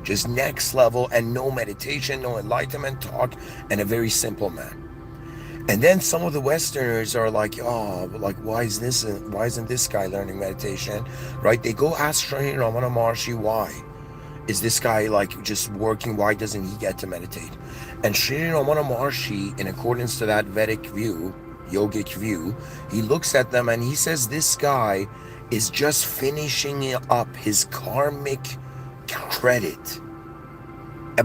Just next level, and no meditation, no enlightenment talk, and a very simple man. And then some of the Westerners are like, oh, like why isn't this guy learning meditation, right? They go ask Sri Ramana Maharshi, why is this guy like just working? Why doesn't he get to meditate? And Sri Ramana Maharshi, in accordance to that Vedic view, yogic view, he looks at them and he says, this guy is just finishing up his karmic credit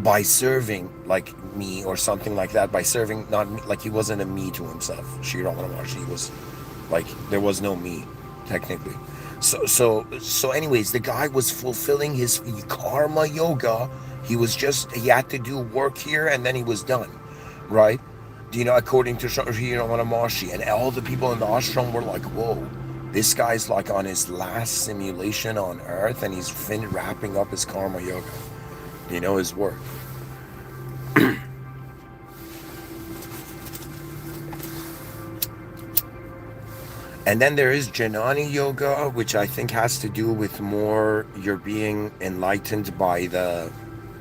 by serving like me or something like that, by serving not me, like he wasn't a me to himself. Sri Ramana Maharshi was like, there was no me technically. So anyways, the guy was fulfilling his karma yoga. He had to do work here and then he was done, right? According to Sri Ramana Maharshi. And all the people in the ashram were like, whoa, this guy's like on his last simulation on earth and he's wrapping up his karma yoga, his work. And then there is Jnani Yoga, which I think has to do with more you're being enlightened by a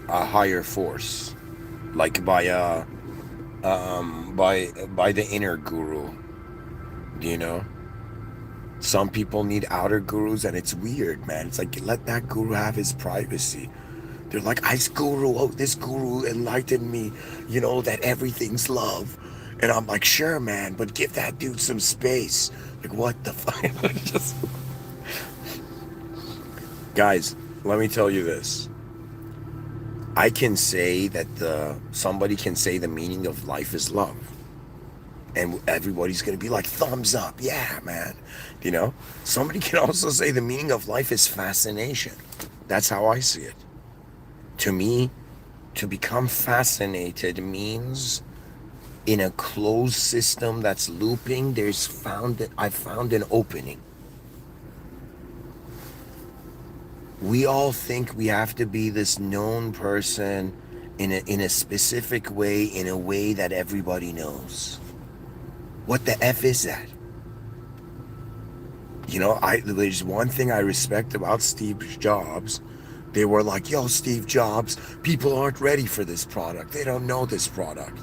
higher force, like by the inner guru. Some people need outer gurus, and it's weird, man. It's like, let that guru have his privacy. They're like, this guru enlightened me, that everything's love. And I'm like, sure, man, but give that dude some space. Like, what the fuck? Guys, let me tell you this. I can say that somebody can say the meaning of life is love. And everybody's going to be like, thumbs up. Yeah, man. Somebody can also say the meaning of life is fascination. That's how I see it. To me, to become fascinated means in a closed system that's looping, I found an opening. We all think we have to be this known person in a specific way, in a way that everybody knows. What the F is that? There's one thing I respect about Steve Jobs. They were like, yo, Steve Jobs, people aren't ready for this product. They don't know this product.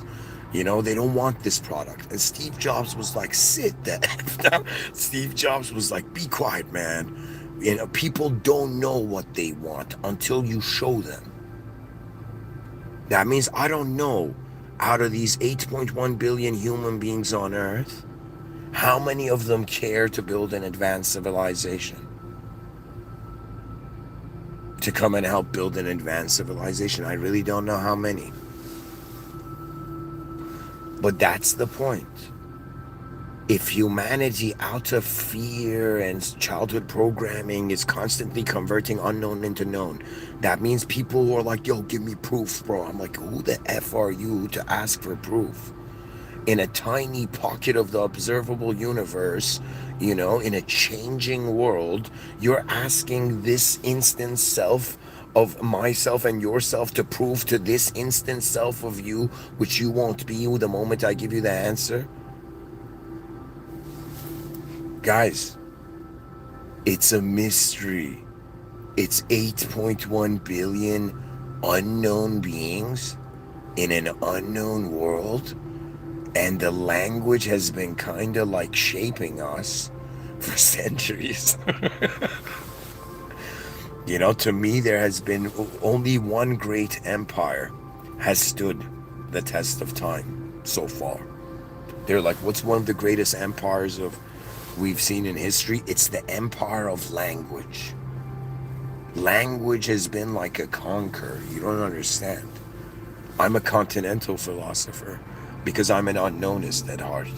They don't want this product. And Steve Jobs was like, sit the F down. Steve Jobs was like, be quiet, man. People don't know what they want until you show them. That means I don't know, out of these 8.1 billion human beings on Earth, how many of them care to build an advanced civilization? To come and help build an advanced civilization. I really don't know how many. But that's the point. If humanity, out of fear and childhood programming, is constantly converting unknown into known, that means people who are like, yo, give me proof, bro. I'm like, who the F are you to ask for proof? In a tiny pocket of the observable universe, in a changing world, you're asking this instant self of myself and yourself to prove to this instant self of you, which you won't be you the moment I give you the answer. Guys, it's a mystery. It's 8.1 billion unknown beings in an unknown world, and the language has been kind of like shaping us for centuries. To me, there has been only one great empire has stood the test of time so far. They're like, what's one of the greatest empires we've seen in history? It's the empire of language. Language has been like a conqueror. You don't understand. I'm a continental philosopher because I'm an unknownist at heart.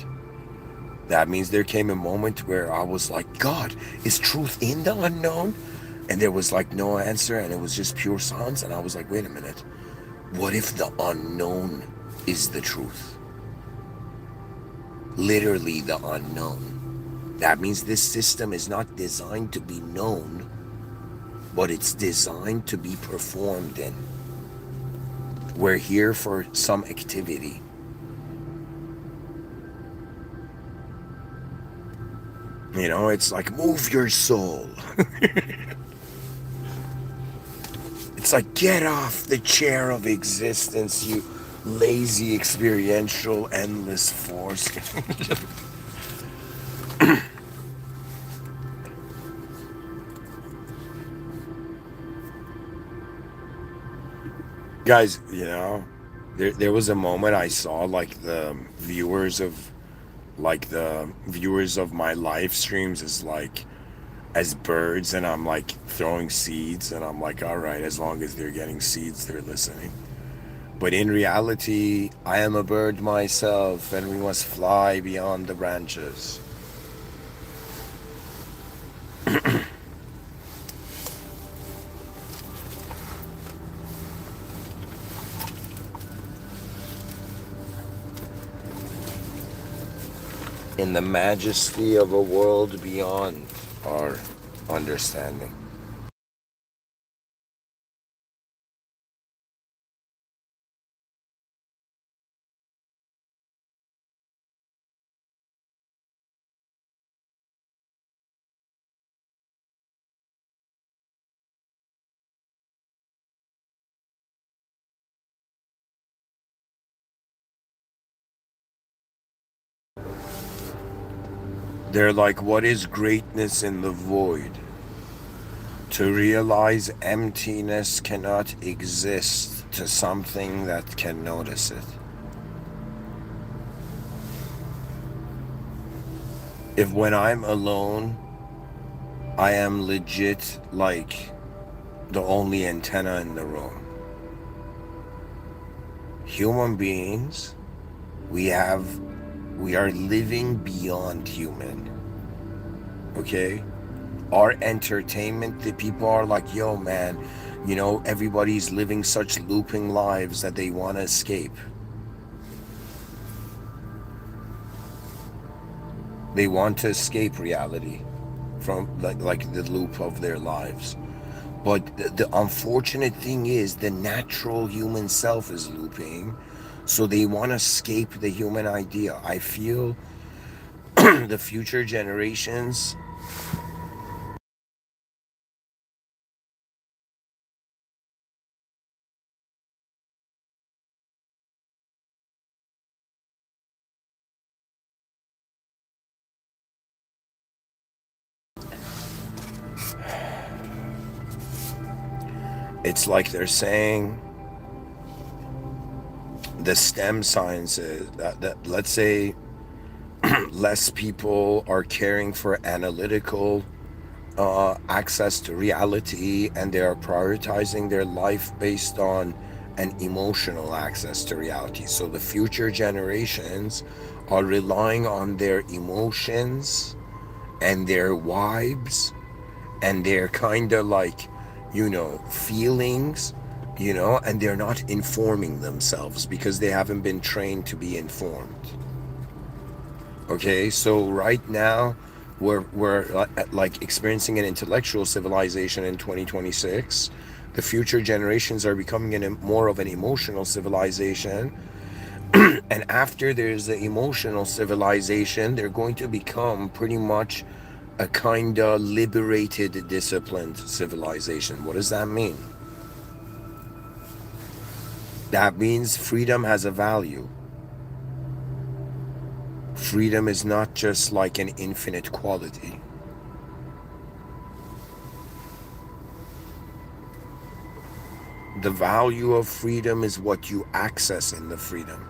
That means there came a moment where I was like, God, is truth in the unknown? And there was like no answer, and it was just pure silence. And I was like, wait a minute. What if the unknown is the truth? Literally the unknown. That means this system is not designed to be known, but it's designed to be performed in. We're here for some activity. It's like, move your soul. It's like, get off the chair of existence, you lazy, experiential, endless force. Guys, there was a moment I saw like the viewers of my live streams is like as birds, and I'm like throwing seeds, and I'm like, all right, as long as they're getting seeds, they're listening. But in reality, I am a bird myself, and we must fly beyond the branches. In the majesty of a world beyond our understanding. They're like, what is greatness in the void? To realize emptiness cannot exist to something that can notice it. If when I'm alone, I am legit like the only antenna in the room. Human beings, we are living beyond human. Okay? Our entertainment, the people are like, yo man, everybody's living such looping lives that they want to escape. They want to escape reality from like the loop of their lives. But the unfortunate thing is the natural human self is looping, so they want to escape the human idea. I feel the future generations, it's like they're saying the STEM sciences, that let's say less people are caring for analytical access to reality, and they are prioritizing their life based on an emotional access to reality. So the future generations are relying on their emotions and their vibes and their kind of like, feelings, and they're not informing themselves because they haven't been trained to be informed. Okay, so right now we're like experiencing an intellectual civilization in 2026. The future generations are becoming more of an emotional civilization, and after there's the emotional civilization, they're going to become pretty much a kind of liberated, disciplined civilization. What does that mean? That means freedom has a value. Freedom is not just like an infinite quality. The value of freedom is what you access in the freedom.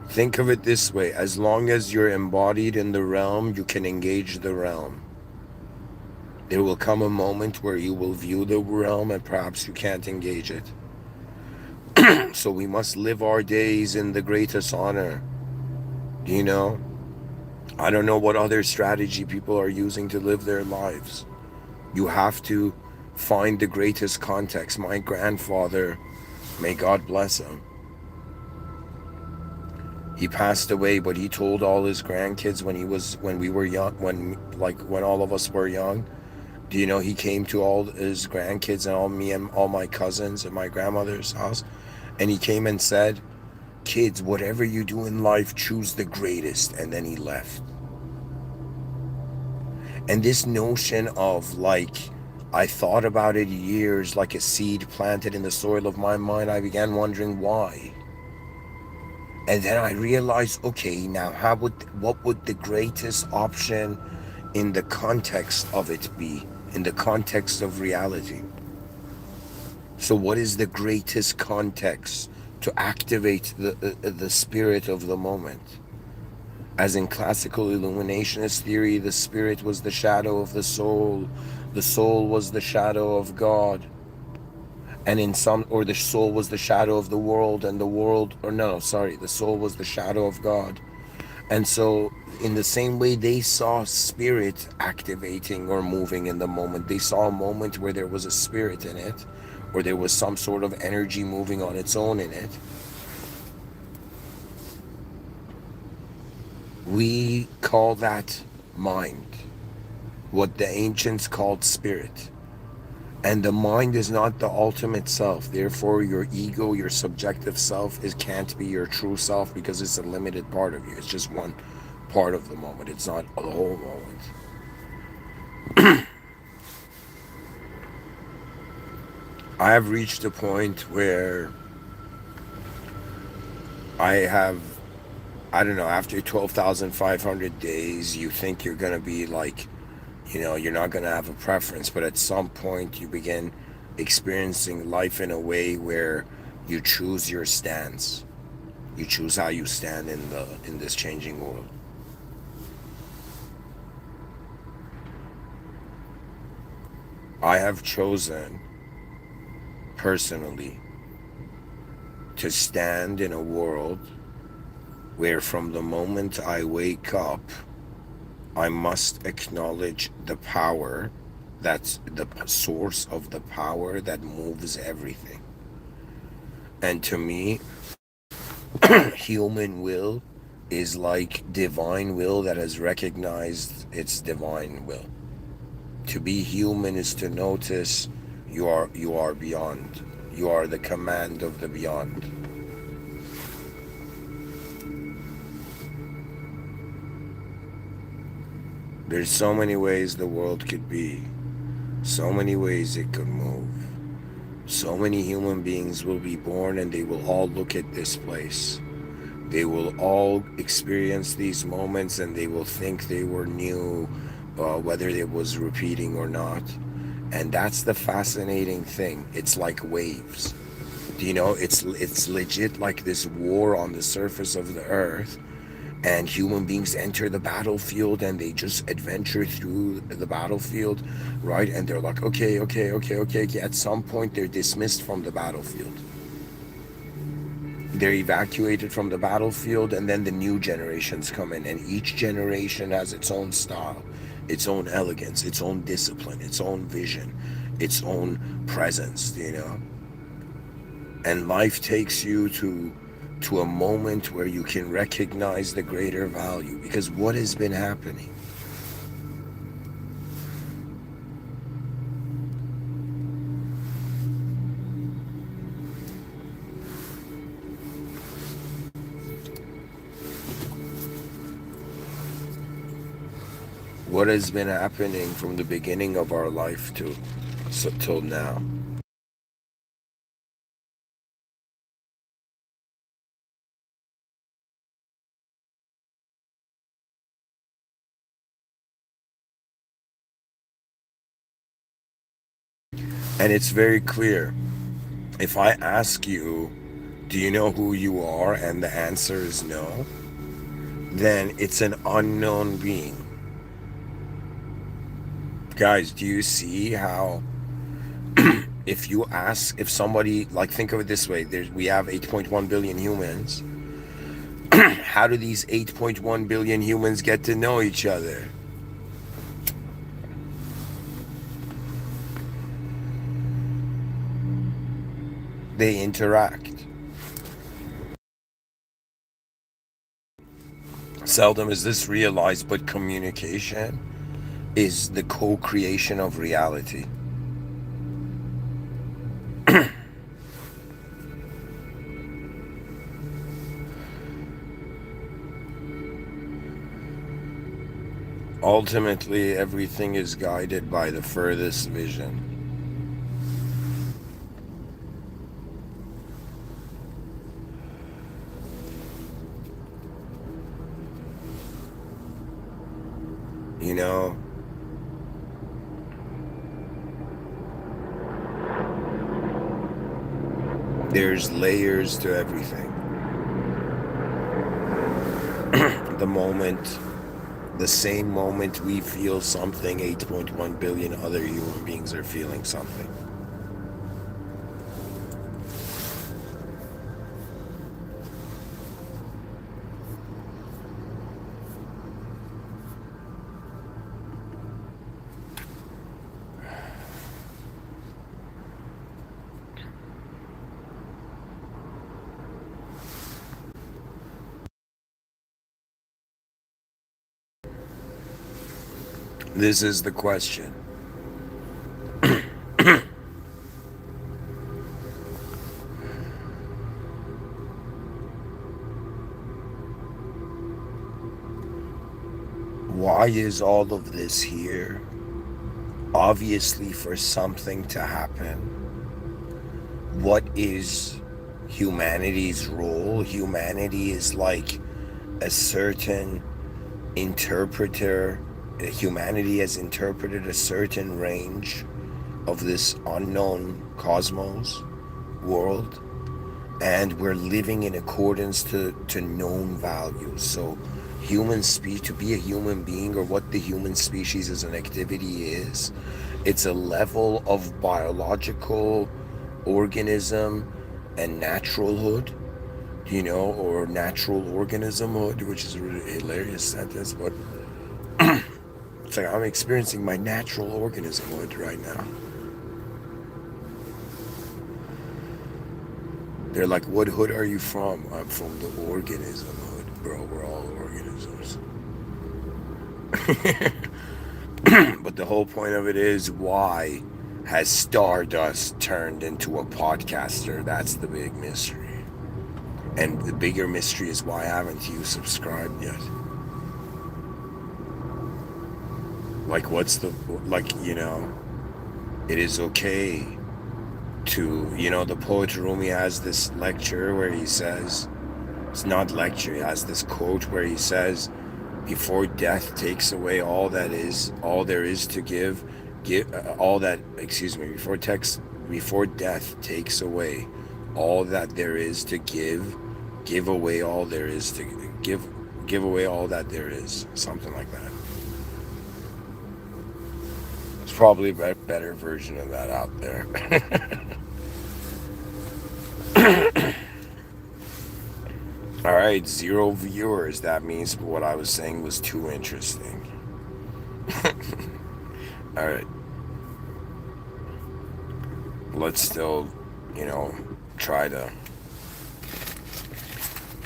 Think of it this way: as long as you're embodied in the realm, you can engage the realm. There will come a moment where you will view the realm and perhaps you can't engage it. So we must live our days in the greatest honor. You know, I don't know what other strategy people are using to live their lives. You have to find the greatest context. My grandfather, may God bless him, he passed away, but he told all his grandkids when we were young, when all of us were young. Do you know he came to all his grandkids and all me and all my cousins at my grandmother's house, and he came and said, "Kids, whatever you do in life, choose the greatest." And then he left. And this notion of like, I thought about it years, like a seed planted in the soil of my mind. I began wondering why. And then I realized, okay, now what would the greatest option in the context of it be, in the context of reality? So what is the greatest context to activate the spirit of the moment? As in classical illuminationist theory, the spirit was the shadow of the soul was the shadow of God, and in some, or the soul was the shadow of the world, and the world, or no, sorry, the soul was the shadow of God. And so, in the same way they saw spirit activating or moving in the moment, they saw a moment where there was a spirit in it, or there was some sort of energy moving on its own in it. We call that mind, what the ancients called spirit. And the mind is not the ultimate self. Therefore, your ego, your subjective self, it can't be your true self because it's a limited part of you. It's just one part of the moment. It's not the whole moment. I have reached a point where I have, I don't know, after 12,500 days, you think you're going to be like, you're not going to have a preference, but at some point you begin experiencing life in a way where you choose your stance. You choose how you stand in this changing world. I have chosen personally to stand in a world where from the moment I wake up, I must acknowledge the power that's the source of the power that moves everything. And to me, human will is like divine will that has recognized its divine will. To be human is to notice you are beyond. You are the command of the beyond. There's so many ways the world could be, so many ways it could move. So many human beings will be born and they will all look at this place. They will all experience these moments and they will think they were new, whether it was repeating or not. And that's the fascinating thing. It's like waves. It's legit like this war on the surface of the earth, and human beings enter the battlefield and they just adventure through the battlefield, right? And they're like, okay. At some point, they're dismissed from the battlefield. They're evacuated from the battlefield, and then the new generations come in, and each generation has its own style, its own elegance, its own discipline, its own vision, its own presence. And life takes you to a moment where you can recognize the greater value, because what has been happening? What has been happening from the beginning of our life till now? And it's very clear. If I ask you, do you know who you are? And the answer is no, then it's an unknown being. Guys, do you see how if somebody, like, think of it this way, we have 8.1 billion humans. How do these 8.1 billion humans get to know each other? They interact. Seldom is this realized, but communication is the co-creation of reality. Ultimately, everything is guided by the furthest vision. You know, there's layers to everything. The moment, the same moment we feel something, 8.1 billion other human beings are feeling something. This is the question. Why is all of this here? Obviously, for something to happen. What is humanity's role? Humanity is like a certain interpreter. Humanity has interpreted a certain range of this unknown cosmos world, and we're living in accordance to known values. So human species, to be a human being, or what the human species as an activity is, it's a level of biological organism and naturalhood, or natural organismhood, which is a really hilarious sentence, but it's like I'm experiencing my natural organismhood right now. They're like, what hood are you from? I'm from the organism hood, bro. We're all organisms. But the whole point of it is, why has Stardust turned into a podcaster? That's the big mystery. And the bigger mystery is, why haven't you subscribed yet? Like, it is okay to, the poet Rumi has this lecture where he says, it's not lecture, he has this quote where he says, before death takes away all there is to before death takes away all that there is to give away all there is to give away all that there is, something like that. There's probably a better version of that out there. All right, 0 viewers. That means what I was saying was too interesting. All right. Let's still, try to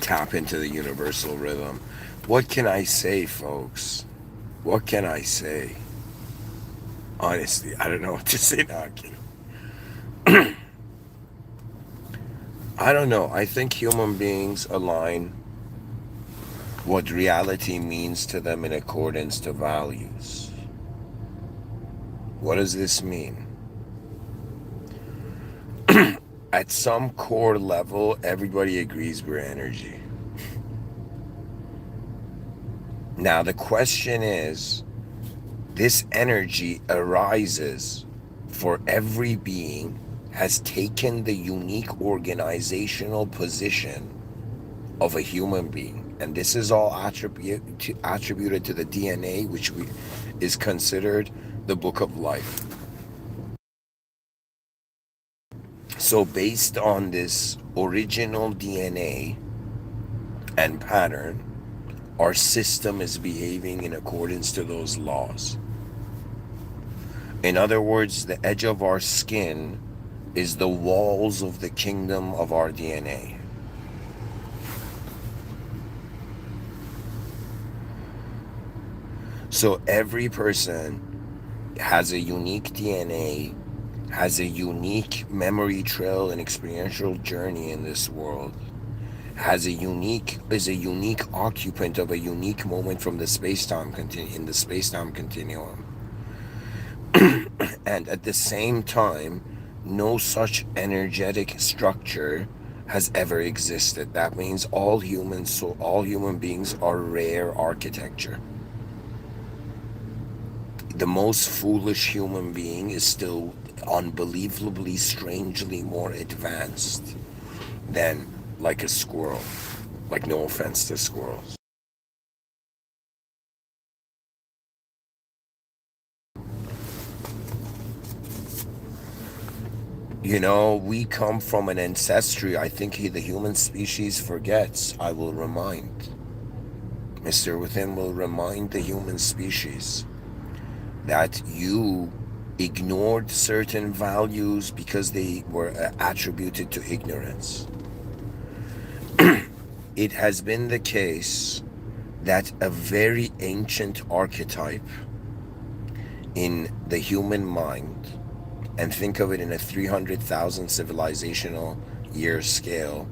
tap into the universal rhythm. What can I say, folks? What can I say? Honestly, I don't know what to say now. I don't know. I think human beings align what reality means to them in accordance to values. What does this mean? At some core level, everybody agrees we're energy. Now, the question is, this energy arises for every being, has taken the unique organizational position of a human being. And this is all attributed to the DNA, which is considered the book of life. So based on this original DNA and pattern, our system is behaving in accordance to those laws. In other words, the edge of our skin is the walls of the kingdom of our DNA. So every person has a unique DNA, has a unique memory trail and experiential journey in this world, has a unique is a unique occupant of a unique moment from the space-time in the space-time continuum. And at the same time, no such energetic structure has ever existed. That means all human beings are rare architecture. The most foolish human being is still unbelievably, strangely more advanced than like a squirrel. Like, no offense to squirrels. You know, we come from an ancestry I think the human species forgets. I will remind. Mr. Within will remind the human species that you ignored certain values because they were attributed to ignorance. It has been the case that a very ancient archetype in the human mind, and think of it in a 300,000 civilizational year scale,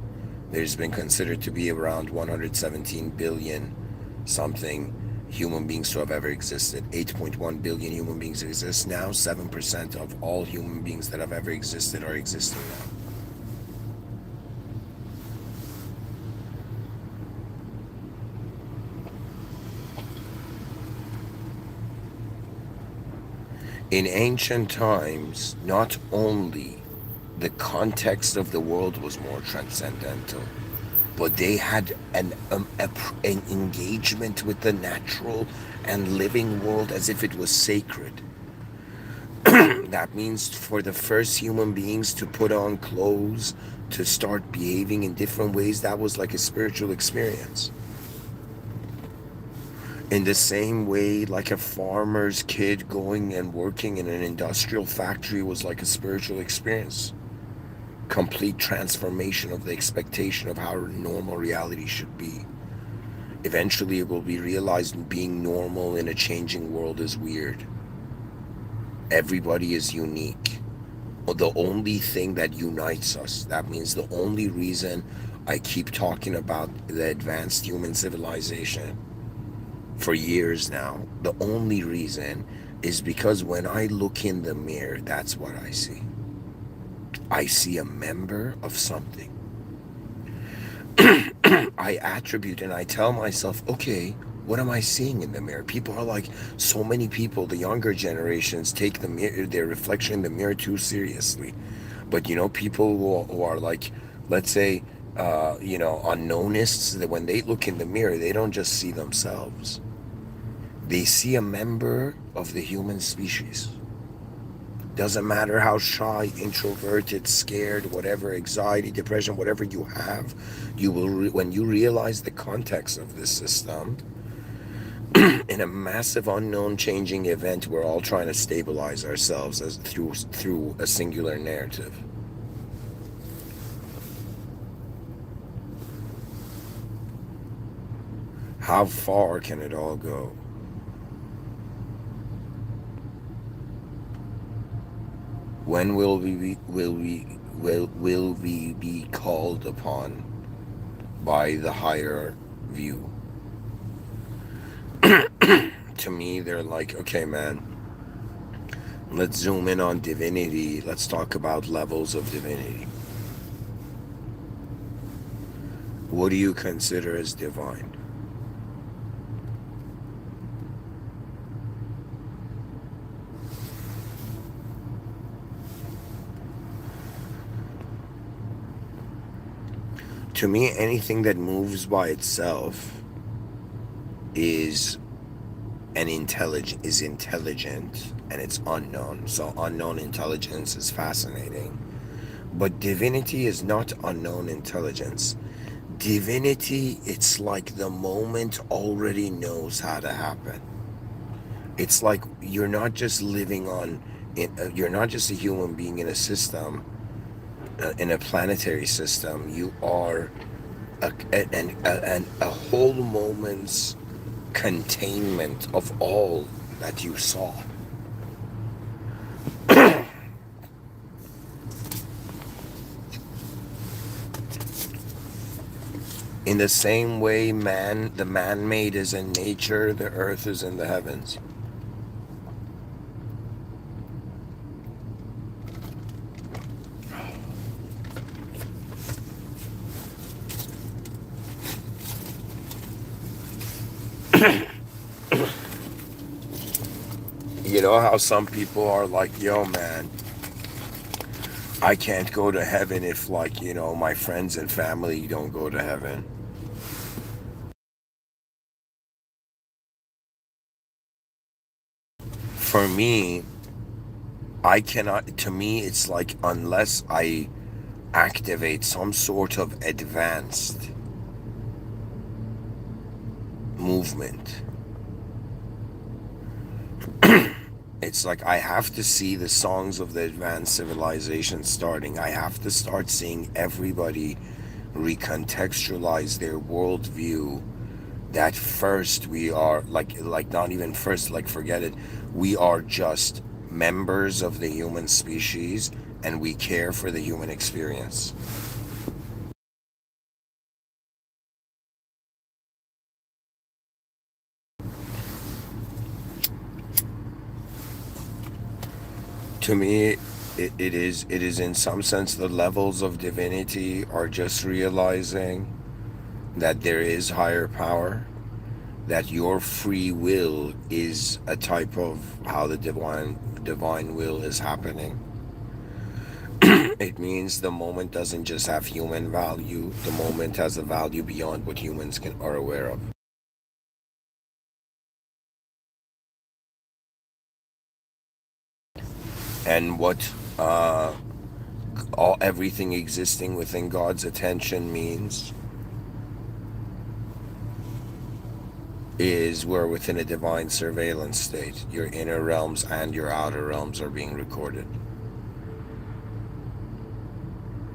there's been considered to be around 117 billion something human beings to have ever existed. 8.1 billion human beings exist now. 7% of all human beings that have ever existed are existing now. In ancient times, not only the context of the world was more transcendental, but they had an engagement with the natural and living world as if it was sacred. That means for the first human beings to put on clothes, to start behaving in different ways, that was like a spiritual experience. In the same way, like a farmer's kid going and working in an industrial factory was like a spiritual experience. Complete transformation of the expectation of how normal reality should be. Eventually, it will be realized being normal in a changing world is weird. Everybody is unique. The only thing that unites us, that means the only reason I keep talking about the advanced human civilization for years now, the only reason is because when I look in the mirror, that's what I see. I see a member of something. I attribute and I tell myself, okay, what am I seeing in the mirror? People are like, so many people, the younger generations, take the mirror, their reflection in the mirror too seriously. But you know, people who are like, let's say, unknownists, that when they look in the mirror, they don't just see themselves. They see a member of the human species. Doesn't matter how shy, introverted, scared, whatever, anxiety, depression, whatever you have, you will when you realize the context of this system, in a massive unknown changing event, we're all trying to stabilize ourselves as through a singular narrative. How far can it all go? When will we be called upon by the higher view? To me, they're like, okay, man, let's zoom in on divinity. Let's talk about levels of divinity. What do you consider as divine? To me, anything that moves by itself is intelligent and it's unknown. So unknown intelligence is fascinating. But divinity is not unknown intelligence. Divinity, it's like the moment already knows how to happen. It's like you're not just you're not just a human being in a system, in a planetary system. You are a whole moment's containment of all that you saw. In the same way, the man-made is in nature, the earth is in the heavens. You know how some people are like, yo, man, I can't go to heaven if, like, my friends and family don't go to heaven. For me, I cannot, to me, it's like unless I activate some sort of advanced movement, it's like I have to see the songs of the advanced civilization starting. I have to start seeing everybody recontextualize their worldview, that first we are like not even first, like forget it, we are just members of the human species and we care for the human experience. To me, it is in some sense the levels of divinity are just realizing that there is higher power, that your free will is a type of how the divine will is happening. It means the moment doesn't just have human value, the moment has a value beyond what humans are aware of. And what everything existing within God's attention means is we're within a divine surveillance state. Your inner realms and your outer realms are being recorded.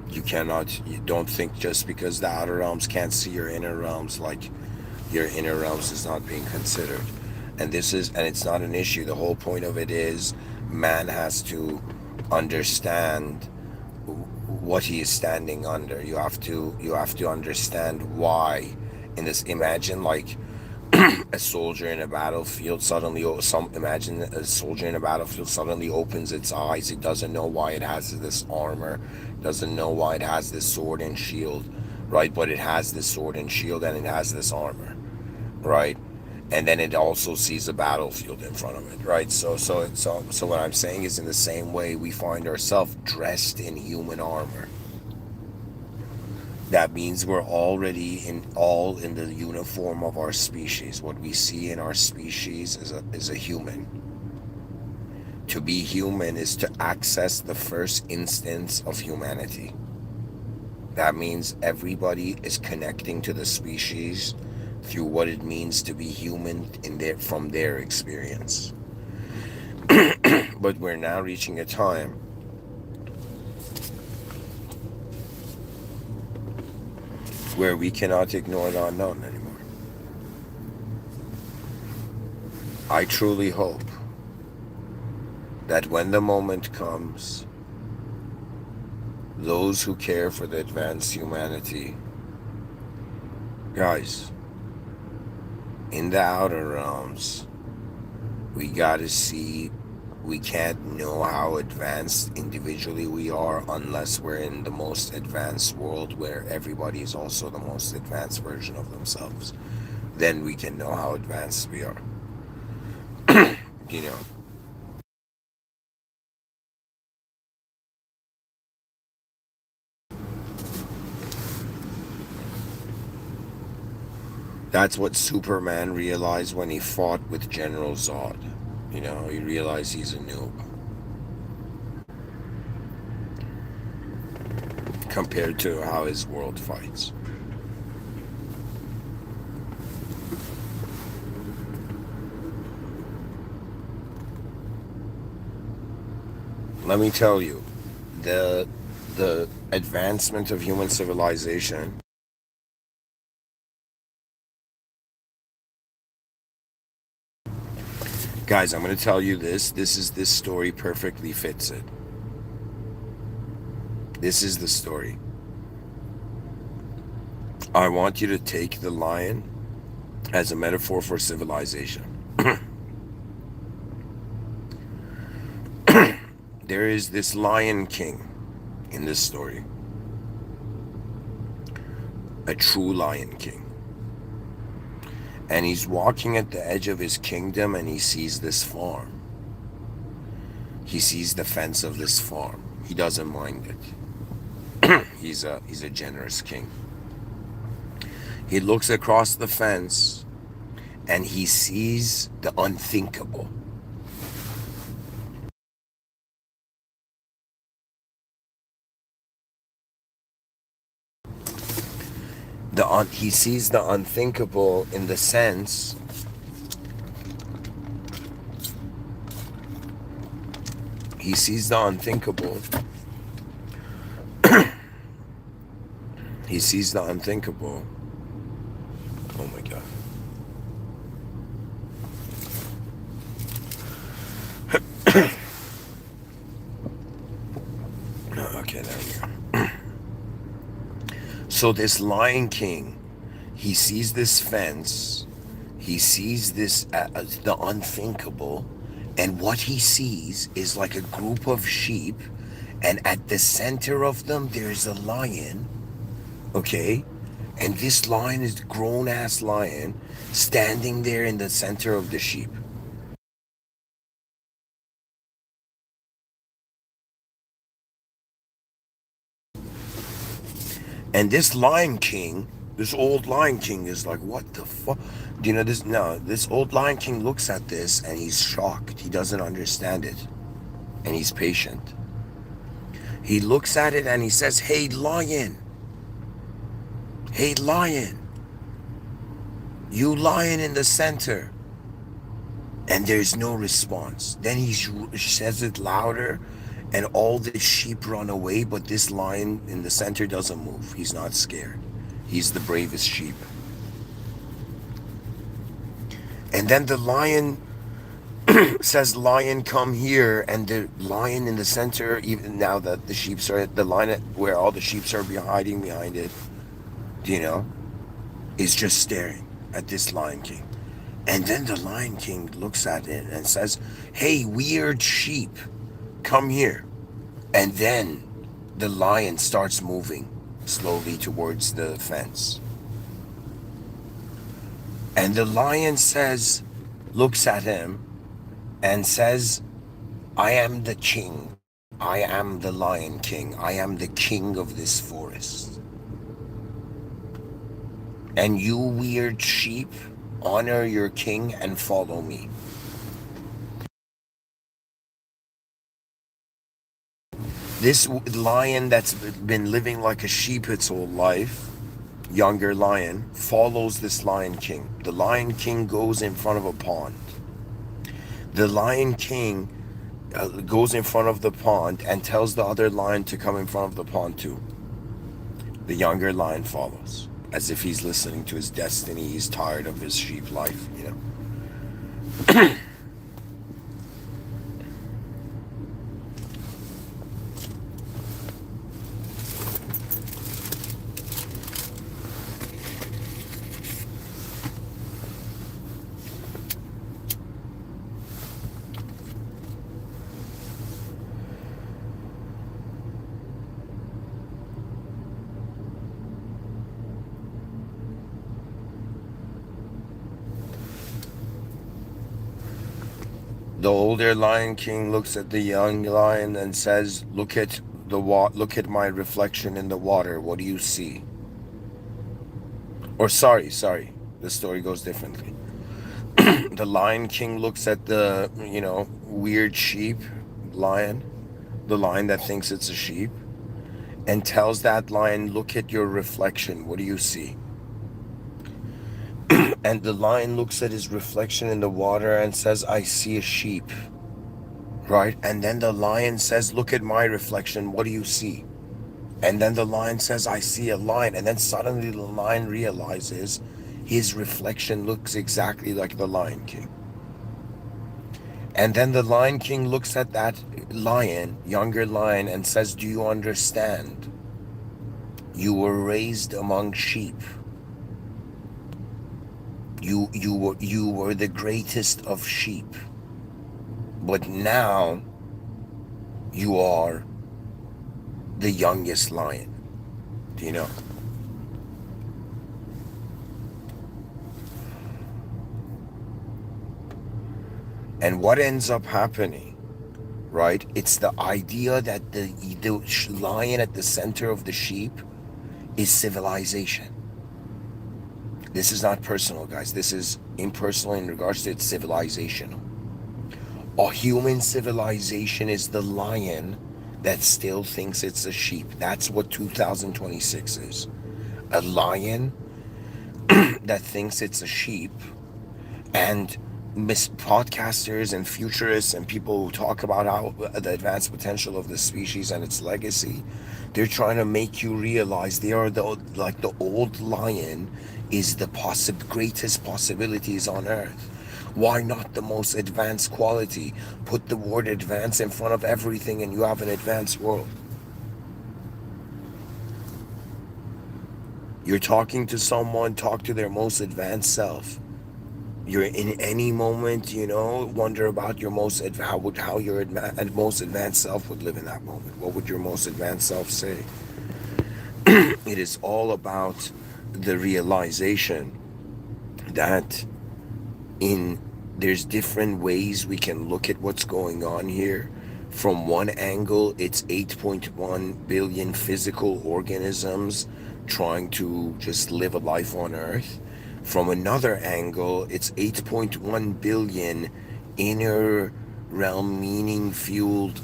You don't think just because the outer realms can't see your inner realms, like your inner realms is not being considered. And it's not an issue. The whole point of it is man has to understand what he is standing under. You have to understand why. In this, imagine like a soldier in a battlefield suddenly imagine a soldier in a battlefield suddenly opens its eyes. It doesn't know why it has this armor, doesn't know why it has this sword and shield, right? But it has this sword and shield and it has this armor, right? And then it also sees a battlefield in front of it, right? So what I'm saying is, in the same way we find ourselves dressed in human armor, that means we're already all in the uniform of our species. What we see in our species is a human. To be human is to access the first instance of humanity. That means everybody is connecting to the species through what it means to be human from their experience. But we're now reaching a time where we cannot ignore the unknown anymore. I truly hope that when the moment comes, those who care for the advanced humanity, guys, in the outer realms, we gotta see, we can't know how advanced individually we are unless we're in the most advanced world where everybody is also the most advanced version of themselves. Then we can know how advanced we are. You know, that's what Superman realized when he fought with General Zod. He realized he's a noob compared to how his world fights. Let me tell you, the the advancement of human civilization, guys, I'm going to tell you this story perfectly fits it. This is the story. I want you to take the lion as a metaphor for civilization. There is this lion king in this story, a true lion king. And he's walking at the edge of his kingdom and he sees this farm. He sees the fence of this farm. He doesn't mind it. He's a generous king. He looks across the fence and he sees the unthinkable. He sees the unthinkable in the sense he sees the unthinkable. He sees the unthinkable. Oh my God. Okay, there we go. So this Lion King, he sees this fence, he sees this the unthinkable, and what he sees is like a group of sheep, and at the center of them there's a lion, okay? And this lion is a grown-ass lion standing there in the center of the sheep. And this Lion King, this old Lion King is like, what the fuck? Do you know this? No, this old Lion King looks at this and he's shocked. He doesn't understand it. And he's patient. He looks at it and he says, hey, lion. Hey, lion. You lion in the center. And there's no response. Then he says it louder and all the sheep run away, but this lion in the center doesn't move. He's not scared. He's the bravest sheep. And then the lion says, lion, come here. And the lion in the center, even now that the sheep are at the line where all the sheep are hiding behind it, you know, is just staring at this Lion King. And then the Lion King looks at it and says, hey, weird sheep, come here. And then the lion starts moving slowly towards the fence. And the lion says, looks at him and says, I am the king. I am the Lion King. I am the king of this forest. And you weird sheep, honor your king and follow me. This lion that's been living like a sheep its whole life, younger lion, follows this Lion King. The Lion King goes in front of a pond. The Lion King goes in front of the pond and tells the other lion to come in front of the pond too. The younger lion follows, as if he's listening to his destiny. He's tired of his sheep life, you know. The older Lion King looks at the young lion and says, look at look at my reflection in the water. What do you see? Or sorry, the story goes differently. The Lion King looks at the, you know, weird sheep lion, the lion that thinks it's a sheep, and tells that lion, look at your reflection. What do you see? And the lion looks at his reflection in the water and says, I see a sheep. Right? And then the lion says, look at my reflection. What do you see? And then the lion says, I see a lion. And then suddenly the lion realizes his reflection looks exactly like the Lion King. And then the Lion King looks at that lion, younger lion, and says, do you understand? You were raised among sheep. You were the greatest of sheep, but now you are the youngest lion. Do you know? And what ends up happening, right? It's the idea that the lion at the center of the sheep is civilization. This is not personal, guys. This is impersonal in regards to its civilizational. A human civilization is the lion that still thinks it's a sheep. That's what 2026 is. A lion that thinks it's a sheep, and podcasters and futurists and people who talk about how the advanced potential of the species and its legacy, they're trying to make you realize they are the old lion is the greatest possibilities on earth. Why not the most advanced quality? Put the word advance in front of everything and you have an advanced world. You're talking to someone, talk to their most advanced self. You're in any moment, wonder about your how your most advanced self would live in that moment. What would your most advanced self say? It is all about the realization that in there's different ways we can look at what's going on here. From one angle, it's 8.1 billion physical organisms trying to just live a life on Earth. From another angle, it's 8.1 billion inner realm meaning fueled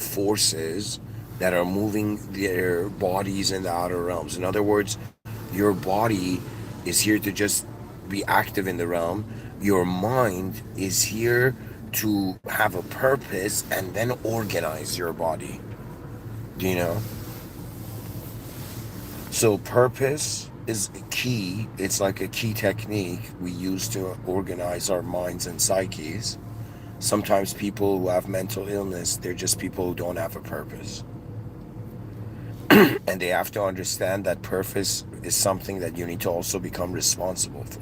forces that are moving their bodies in the outer realms. In other words, your body is here to just be active in the realm. Your mind is here to have a purpose and then organize your body. Do you know? So purpose is key. It's like a key technique we use to organize our minds and psyches. Sometimes people who have mental illness, they're just people who don't have a purpose. And they have to understand that purpose is something that you need to also become responsible for.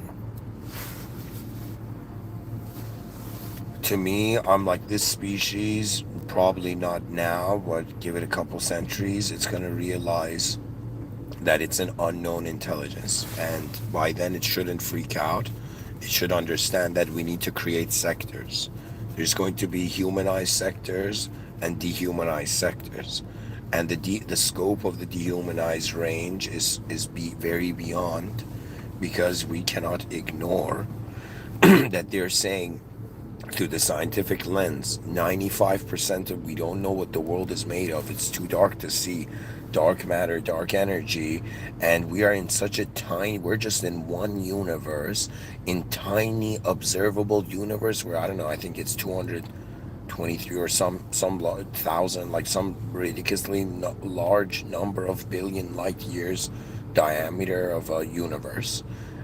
To me, I'm like, this species, probably not now, but give it a couple centuries, it's going to realize that it's an unknown intelligence. And by then, it shouldn't freak out. It should understand that we need to create sectors. There's going to be humanized sectors and dehumanized sectors. And the scope of the dehumanized range is very beyond, because we cannot ignore that they're saying through the scientific lens, 95% of we don't know what the world is made of. It's too dark to see. Dark matter, dark energy, and we are in such a we're just in one universe, in tiny observable universe where, I don't know, I think it's 223 or some thousand, like some ridiculously large number of billion light years diameter of a universe.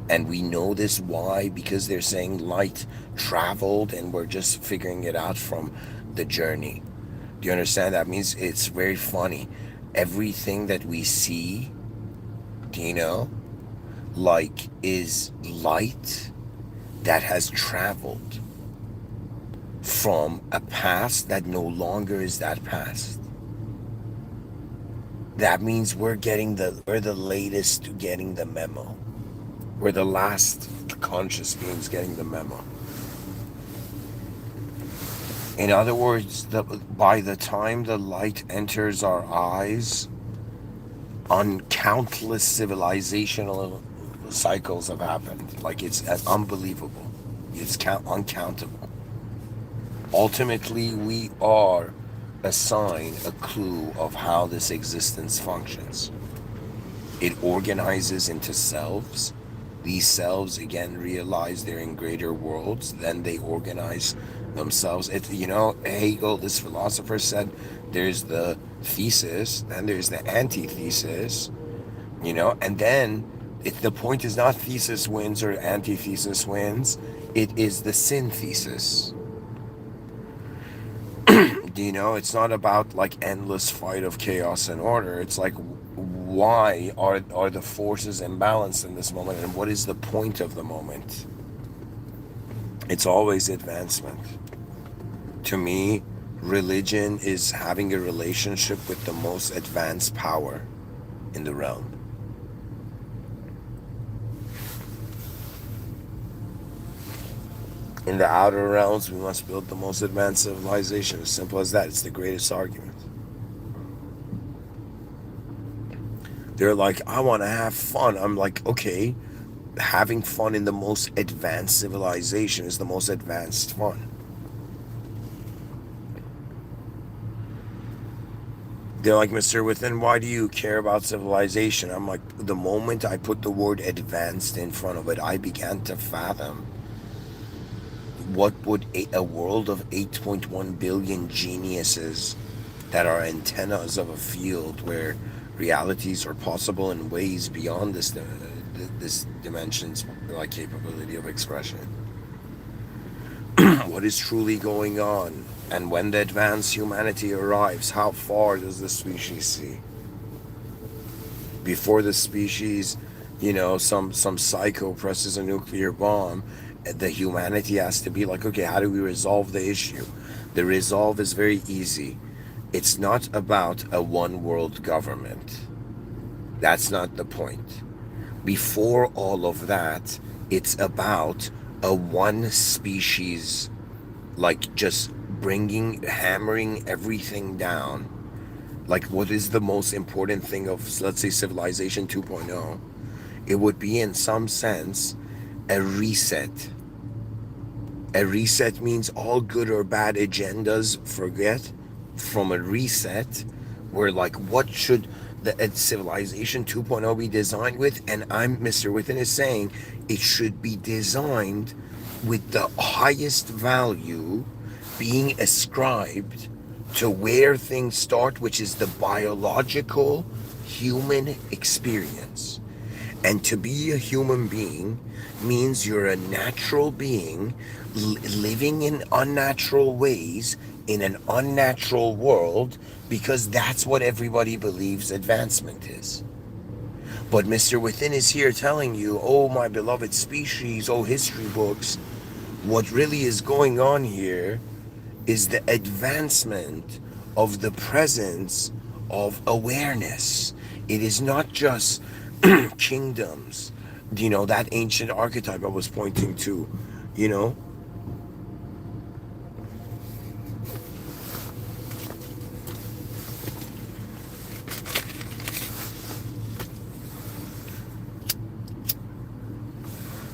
And we know this. Why? Because they're saying light traveled and we're just figuring it out from the journey. Do you understand? That means it's very funny. Everything that we see, do you know, like, is light that has traveled from a past that no longer is that past. That means we're the latest getting the memo. We're the last conscious beings getting the memo. In other words, by the time the light enters our eyes, countless civilizational cycles have happened. Like, it's unbelievable. It's uncountable. Ultimately, we are a sign, a clue of how this existence functions. It organizes into selves. These selves again realize they're in greater worlds. Then they organize themselves. Hegel, this philosopher, said there's the thesis, then there's the antithesis. And then the point is not thesis wins or antithesis wins. It is the synthesis. It's not about like endless fight of chaos and order. It's like, why are the forces imbalanced in this moment, and what is the point of the moment? It's always advancement. To me, religion is having a relationship with the most advanced power in the realm. In the outer realms, we must build the most advanced civilization. As simple as that. It's the greatest argument. They're like, I want to have fun. I'm like, okay, having fun in the most advanced civilization is the most advanced fun. They're like, Mr. Within, why do you care about civilization? I'm like, the moment I put the word advanced in front of it, I began to fathom what would a world of 8.1 billion geniuses that are antennas of a field where realities are possible in ways beyond this dimension's like capability of expression. What is truly going on? And when the advanced humanity arrives, how far does the species see? Before the species, some psycho presses a nuclear bomb, the humanity has to be like, okay, how do we resolve the issue? The resolve is very easy. It's not about a one world government. That's not the point. Before all of that, it's about a one species, like just hammering everything down. Like, what is the most important thing of, let's say, Civilization 2.0? It would be, in some sense, a reset. A reset means all good or bad agendas forget from a reset where, like, what should the Civilization 2.0 be designed with? And Mr. Within is saying it should be designed with the highest value being ascribed to where things start, which is the biological human experience. And to be a human being means you're a natural being living in unnatural ways in an unnatural world, because that's what everybody believes advancement is. But Mr. Within is here telling you, oh, my beloved species, oh, history books, what really is going on here is the advancement of the presence of awareness. It is not just kingdoms, that ancient archetype I was pointing to, you know.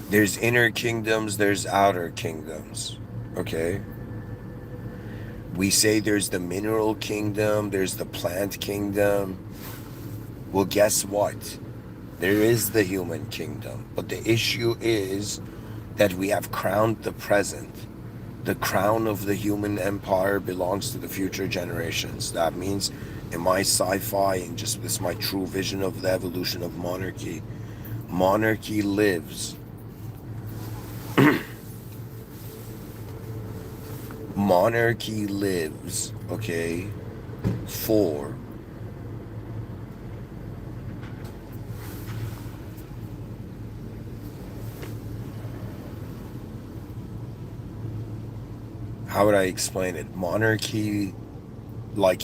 There's inner kingdoms, there's outer kingdoms, okay? We say there's the mineral kingdom, there's the plant kingdom. Well, guess what? There is the human kingdom. But the issue is that we have crowned the present. The crown of the human empire belongs to the future generations. That means in my sci-fi and just this my true vision of the evolution of monarchy, monarchy lives. Monarchy lives, okay, for how would I explain it? Monarchy, like,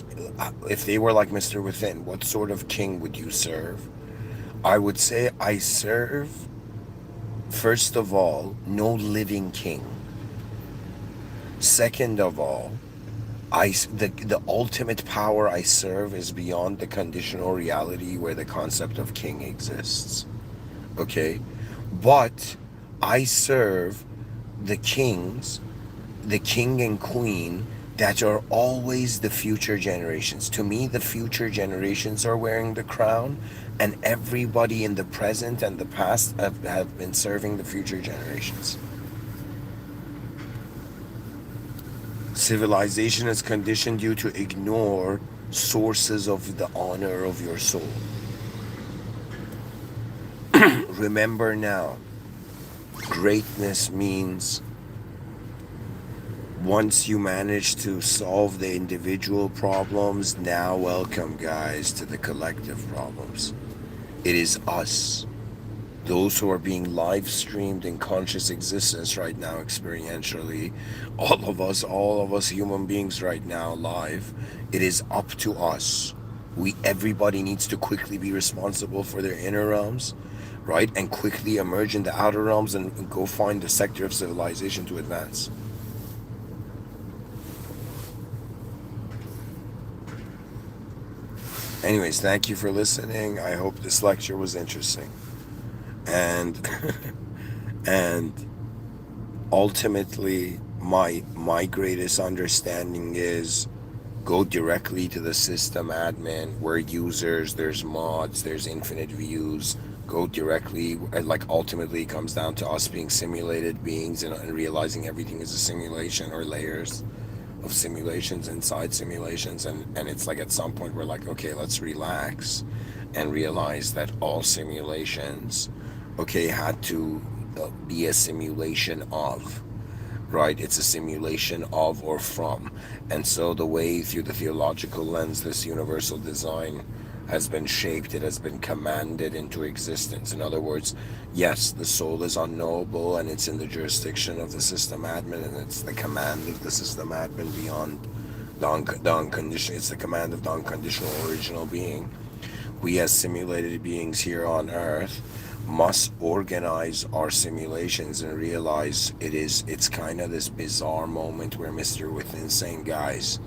if they were like Mr. Within, what sort of king would you serve? I would say I serve, first of all, no living king. Second of all, the ultimate power I serve is beyond the conditional reality where the concept of king exists. Okay? But I serve the kings, the king and queen that are always the future generations. To me, the future generations are wearing the crown, and everybody in the present and the past have been serving the future generations. Civilization has conditioned you to ignore sources of the honor of your soul. Remember now, greatness means once you manage to solve the individual problems, now welcome, guys, to the collective problems. It is us. those who are being live streamed in conscious existence right now, experientially, all of us human beings right now, live, it is up to us. Everybody needs to quickly be responsible for their inner realms, right? And quickly emerge in the outer realms and go find the sector of civilization to advance. Anyways, thank you for listening. I hope this lecture was interesting. And and ultimately my greatest understanding is go directly to the system admin. We're users, there's mods, there's infinite views. Go directly, like ultimately it comes down to us being simulated beings and realizing everything is a simulation or layers of simulations inside simulations, and it's like at some point we're like, okay, let's relax and realize that all simulations, okay, had to be a simulation of, right? It's a simulation of or from. And so the way through the theological lens this universal design has been shaped, it has been commanded into existence. In other words, yes, the soul is unknowable and it's in the jurisdiction of the system admin, and it's the command of the system admin beyond the unconditional, it's the command of the unconditional original being. We as simulated beings here on earth must organize our simulations and realize it's kind of this bizarre moment where Mr. Within saying, guys,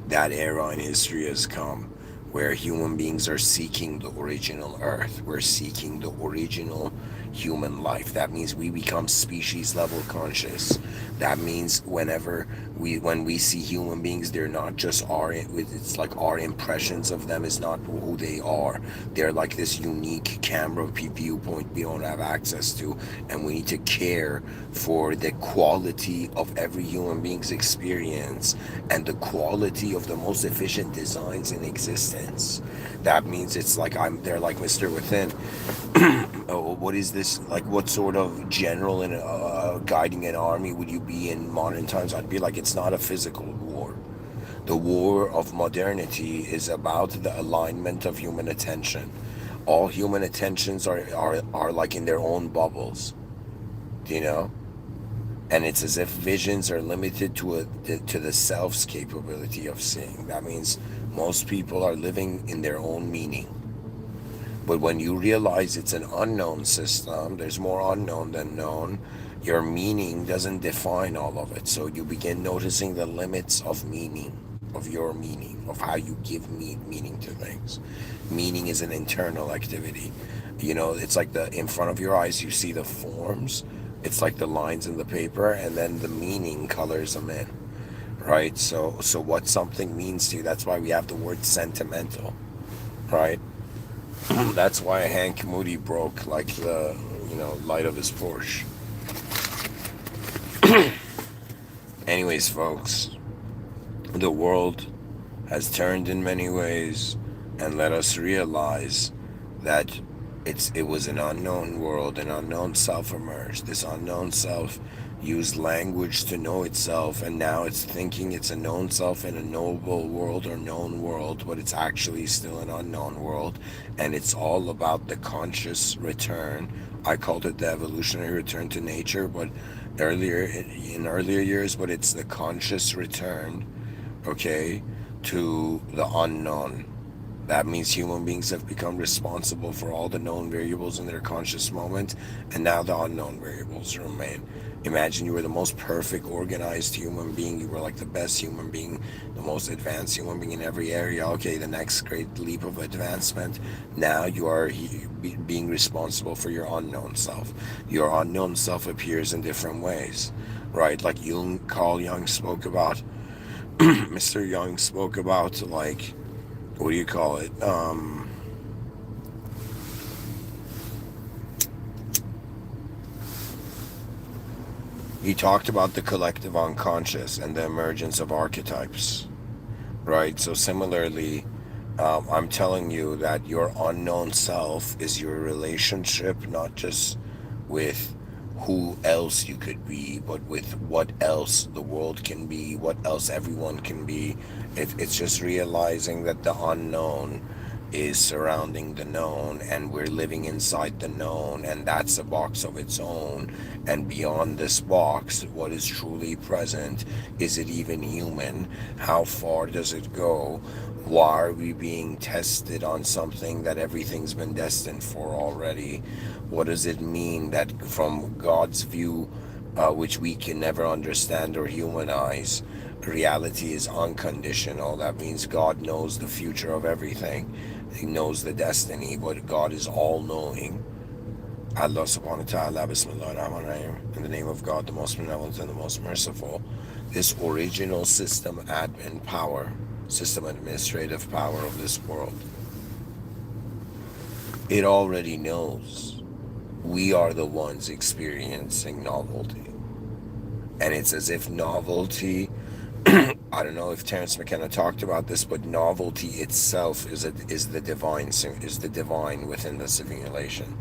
that era in history has come where human beings are seeking the original earth. We're seeking the original human life. That means we become species level conscious. That means when we see human beings, they're not just it's like our impressions of them is not who they are. They're like this unique camera viewpoint we don't have access to, and we need to care for the quality of every human being's experience and the quality of the most efficient designs in existence. That means it's like they're like Mr. Within. Oh, what is this? Like, what sort of general in guiding an army would you be in modern times? I'd be like, it's not a physical war. The war of modernity is about the alignment of human attention. All human attentions are like in their own bubbles, you know? And it's as if visions are limited to the self's capability of seeing. That means most people are living in their own meaning. But when you realize it's an unknown system, there's more unknown than known, your meaning doesn't define all of it. So you begin noticing the limits of meaning, of your meaning, of how you give meaning to things. Meaning is an internal activity. You know, it's like in front of your eyes, you see the forms. It's like the lines in the paper, and then the meaning colors them in, right? So what something means to you, that's why we have the word sentimental, right? That's why Hank Moody broke like the light of his Porsche. Anyways, folks, the world has turned in many ways, and let us realize that it was an unknown world, an unknown self emerged. This unknown self used language to know itself, and now it's thinking it's a known self in a knowable world or known world, but it's actually still an unknown world. And it's all about the conscious return. I called it the evolutionary return to nature, but in earlier years, but it's the conscious return, okay, to the unknown. That means human beings have become responsible for all the known variables in their conscious moment, and now the unknown variables remain. Imagine you were the most perfect, organized human being. You were like the best human being, the most advanced human being in every area. Okay, the next great leap of advancement. Now you are being responsible for your unknown self. Your unknown self appears in different ways, right? Like Carl Jung spoke about, Mr. Jung spoke about, like, what do you call it? He talked about the collective unconscious and the emergence of archetypes, right? So similarly, I'm telling you that your unknown self is your relationship, not just with who else you could be, but with what else the world can be, what else everyone can be. It's just realizing that the unknown is surrounding the known, and we're living inside the known, and that's a box of its own. And beyond this box, what is truly present? Is it even human? How far does it go? Why are we being tested on something that everything's been destined for already? What does it mean that from God's view, which we can never understand or humanize, reality is unconditional? That means God knows the future of everything. He knows the destiny, but God is all knowing. Allah subhanahu wa ta'ala, Bismillah ar-Rahman ar-Rahim. In the name of God, the most benevolent and the most merciful. This original system admin power, system administrative power of this world, it already knows we are the ones experiencing novelty. And it's as if novelty, I don't know if Terence McKenna talked about this, but novelty itself is the divine within the simulation.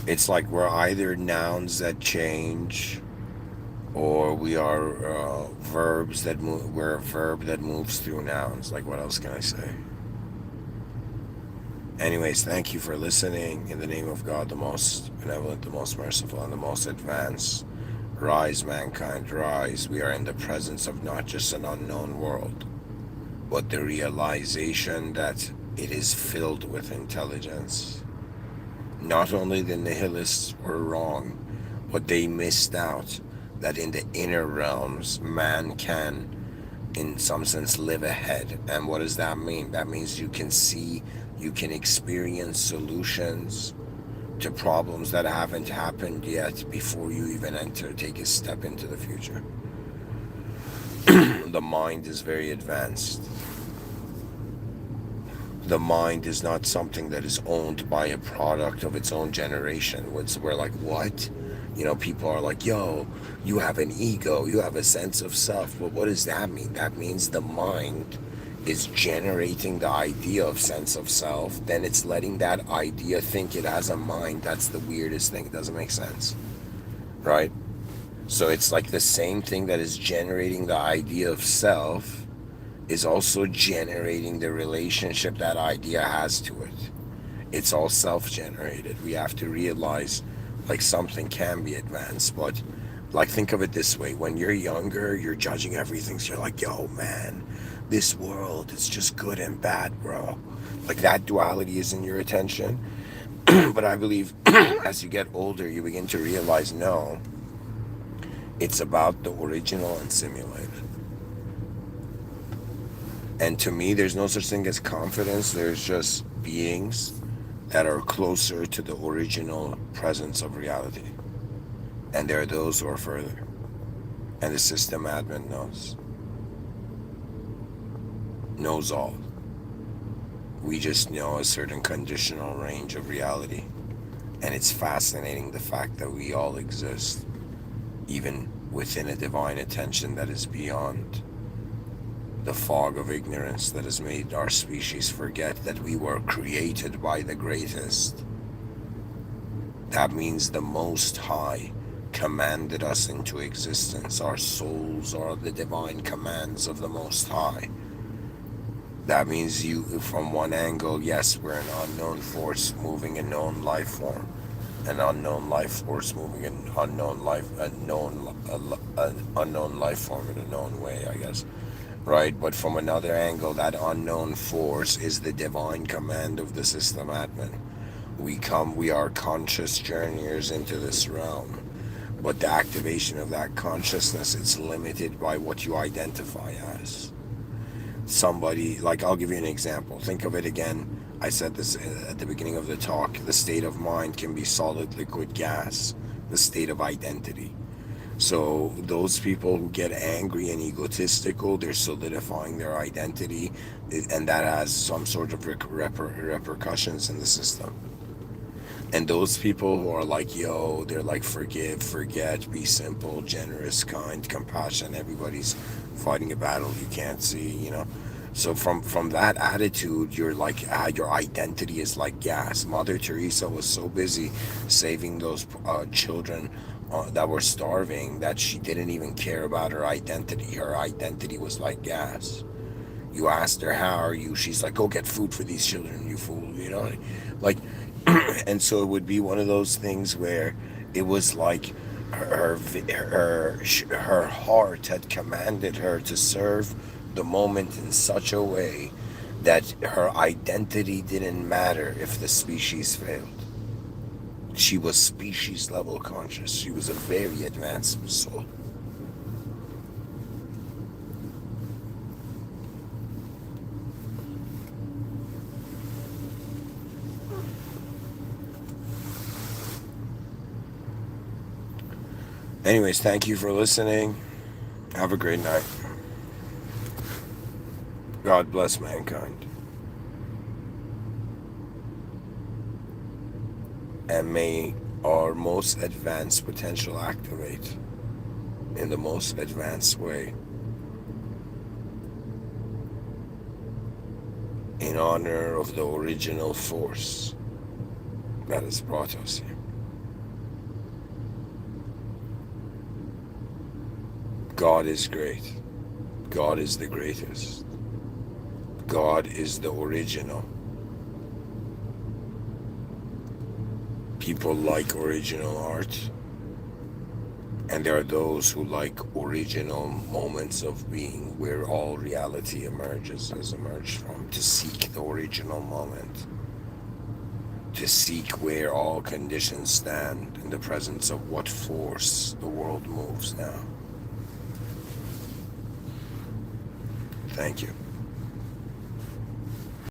It's like we're either nouns that change, or we are verbs that move. We're a verb that moves through nouns. Like, what else can I say? Anyways, thank you for listening. In the name of God, the most benevolent, the most merciful, and the most advanced. Rise, mankind, rise. We are in the presence of not just an unknown world, but the realization that it is filled with intelligence. Not only the nihilists were wrong, but they missed out that in the inner realms, man can, in some sense, live ahead. And what does that mean? That means you can see, you can experience solutions to problems that haven't happened yet before you even take a step into the future. The mind is very advanced. The mind is not something that is owned by a product of its own generation. We're like, what? You know, people are like, yo, you have an ego, you have a sense of self. But what does that mean? That means the mind is generating the idea of sense of self, then it's letting that idea think it has a mind. That's the weirdest thing. It doesn't make sense, right? So it's like the same thing that is generating the idea of self is also generating the relationship that idea has to it. It's all self-generated. We have to realize, like, something can be advanced, but like, think of it this way. When you're younger, you're judging everything. So you're like, yo, man, this world, it's just good and bad, bro. Like, that duality is in your attention. But I believe as you get older, you begin to realize, no, it's about the original and simulated. And to me, there's no such thing as confidence. There's just beings that are closer to the original presence of reality. And there are those who are further. And the system admin knows all. We just know a certain conditional range of reality. And it's fascinating the fact that we all exist, even within a divine attention that is beyond the fog of ignorance that has made our species forget that we were created by the greatest. That means the Most High commanded us into existence. Our souls are the divine commands of the Most High. That means you, from one angle, yes, we're an unknown force moving a known life form. An unknown life force moving an unknown life form in a known way, I guess. Right? But from another angle, that unknown force is the divine command of the system admin. We are conscious journeyers into this realm. But the activation of that consciousness, it's limited by what you identify as. Somebody, like, I'll give you an example. Think of it again. I said this at the beginning of the talk. The state of mind can be solid, liquid, gas. The state of identity. So those people who get angry and egotistical, they're solidifying their identity, and that has some sort of repercussions in the system. And those people who are like, yo, they're like, forgive, forget, be simple, generous, kind, compassion. Everybody's fighting a battle you can't see, you know. So from that attitude, you're like, your identity is like gas. Mother Teresa was so busy saving those children that were starving that she didn't even care about her identity. Her identity was like gas. You asked her, how are you? She's like, go get food for these children, you fool, like, and so it would be one of those things where it was like her heart had commanded her to serve the moment in such a way that her identity didn't matter if the species failed. She was species level conscious. She was a very advanced soul. Anyways, thank you for listening. Have a great night. God bless mankind. And may our most advanced potential activate in the most advanced way in honor of the original force that has brought us here. God is great. God is the greatest. God is the original. People like original art, and there are those who like original moments of being where all reality has emerged from, to seek the original moment, to seek where all conditions stand in the presence of what force the world moves now. Thank you.